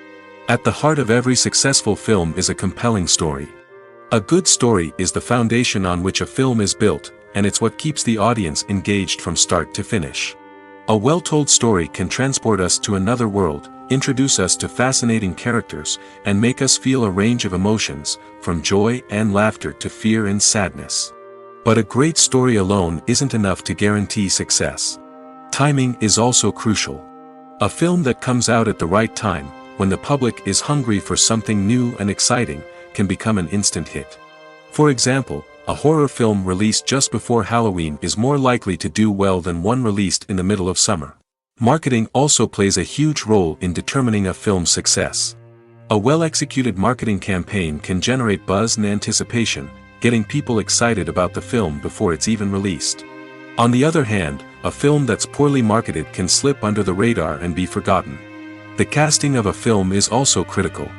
At the heart of every successful film is a compelling story. A good story is the foundation on which a film is built, and it's what keeps the audience engaged from start to finish. A well-told story can transport us to another world, introduce us to fascinating characters, and make us feel a range of emotions, from joy and laughter to fear and sadness. But a great story alone isn't enough to guarantee success. Timing is also crucial. A film that comes out at the right time, when the public is hungry for something new and exciting, can become an instant hit. For example, a horror film released just before Halloween is more likely to do well than one released in the middle of summer. Marketing also plays a huge role in determining a film's success. A well-executed marketing campaign can generate buzz and anticipation, getting people excited about the film before it's even released. On the other hand, a film that's poorly marketed can slip under the radar and be forgotten. The casting of a film is also critical.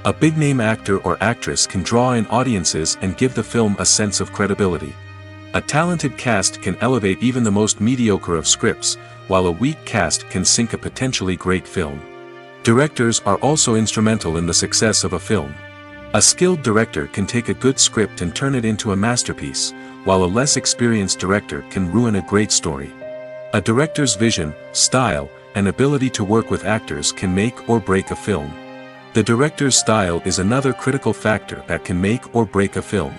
A big-name actor or actress can draw in audiences and give the film a sense of credibility. A talented cast can elevate even the most mediocre of scripts, while a weak cast can sink a potentially great film. Directors are also instrumental in the success of a film. A skilled director can take a good script and turn it into a masterpiece, while a less experienced director can ruin a great story. A director's vision, style, and ability to work with actors can make or break a film. The director's style is another critical factor that can make or break a film.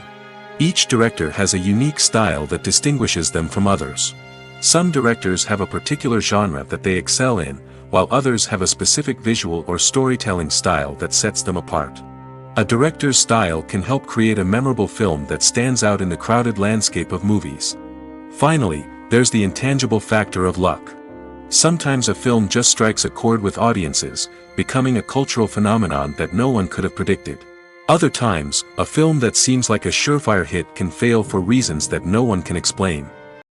Each director has a unique style that distinguishes them from others. Some directors have a particular genre that they excel in, while others have a specific visual or storytelling style that sets them apart. A director's style can help create a memorable film that stands out in the crowded landscape of movies. Finally, there's the intangible factor of luck. Sometimes a film just strikes a chord with audiences, becoming a cultural phenomenon that no one could have predicted. Other times, a film that seems like a surefire hit can fail for reasons that no one can explain.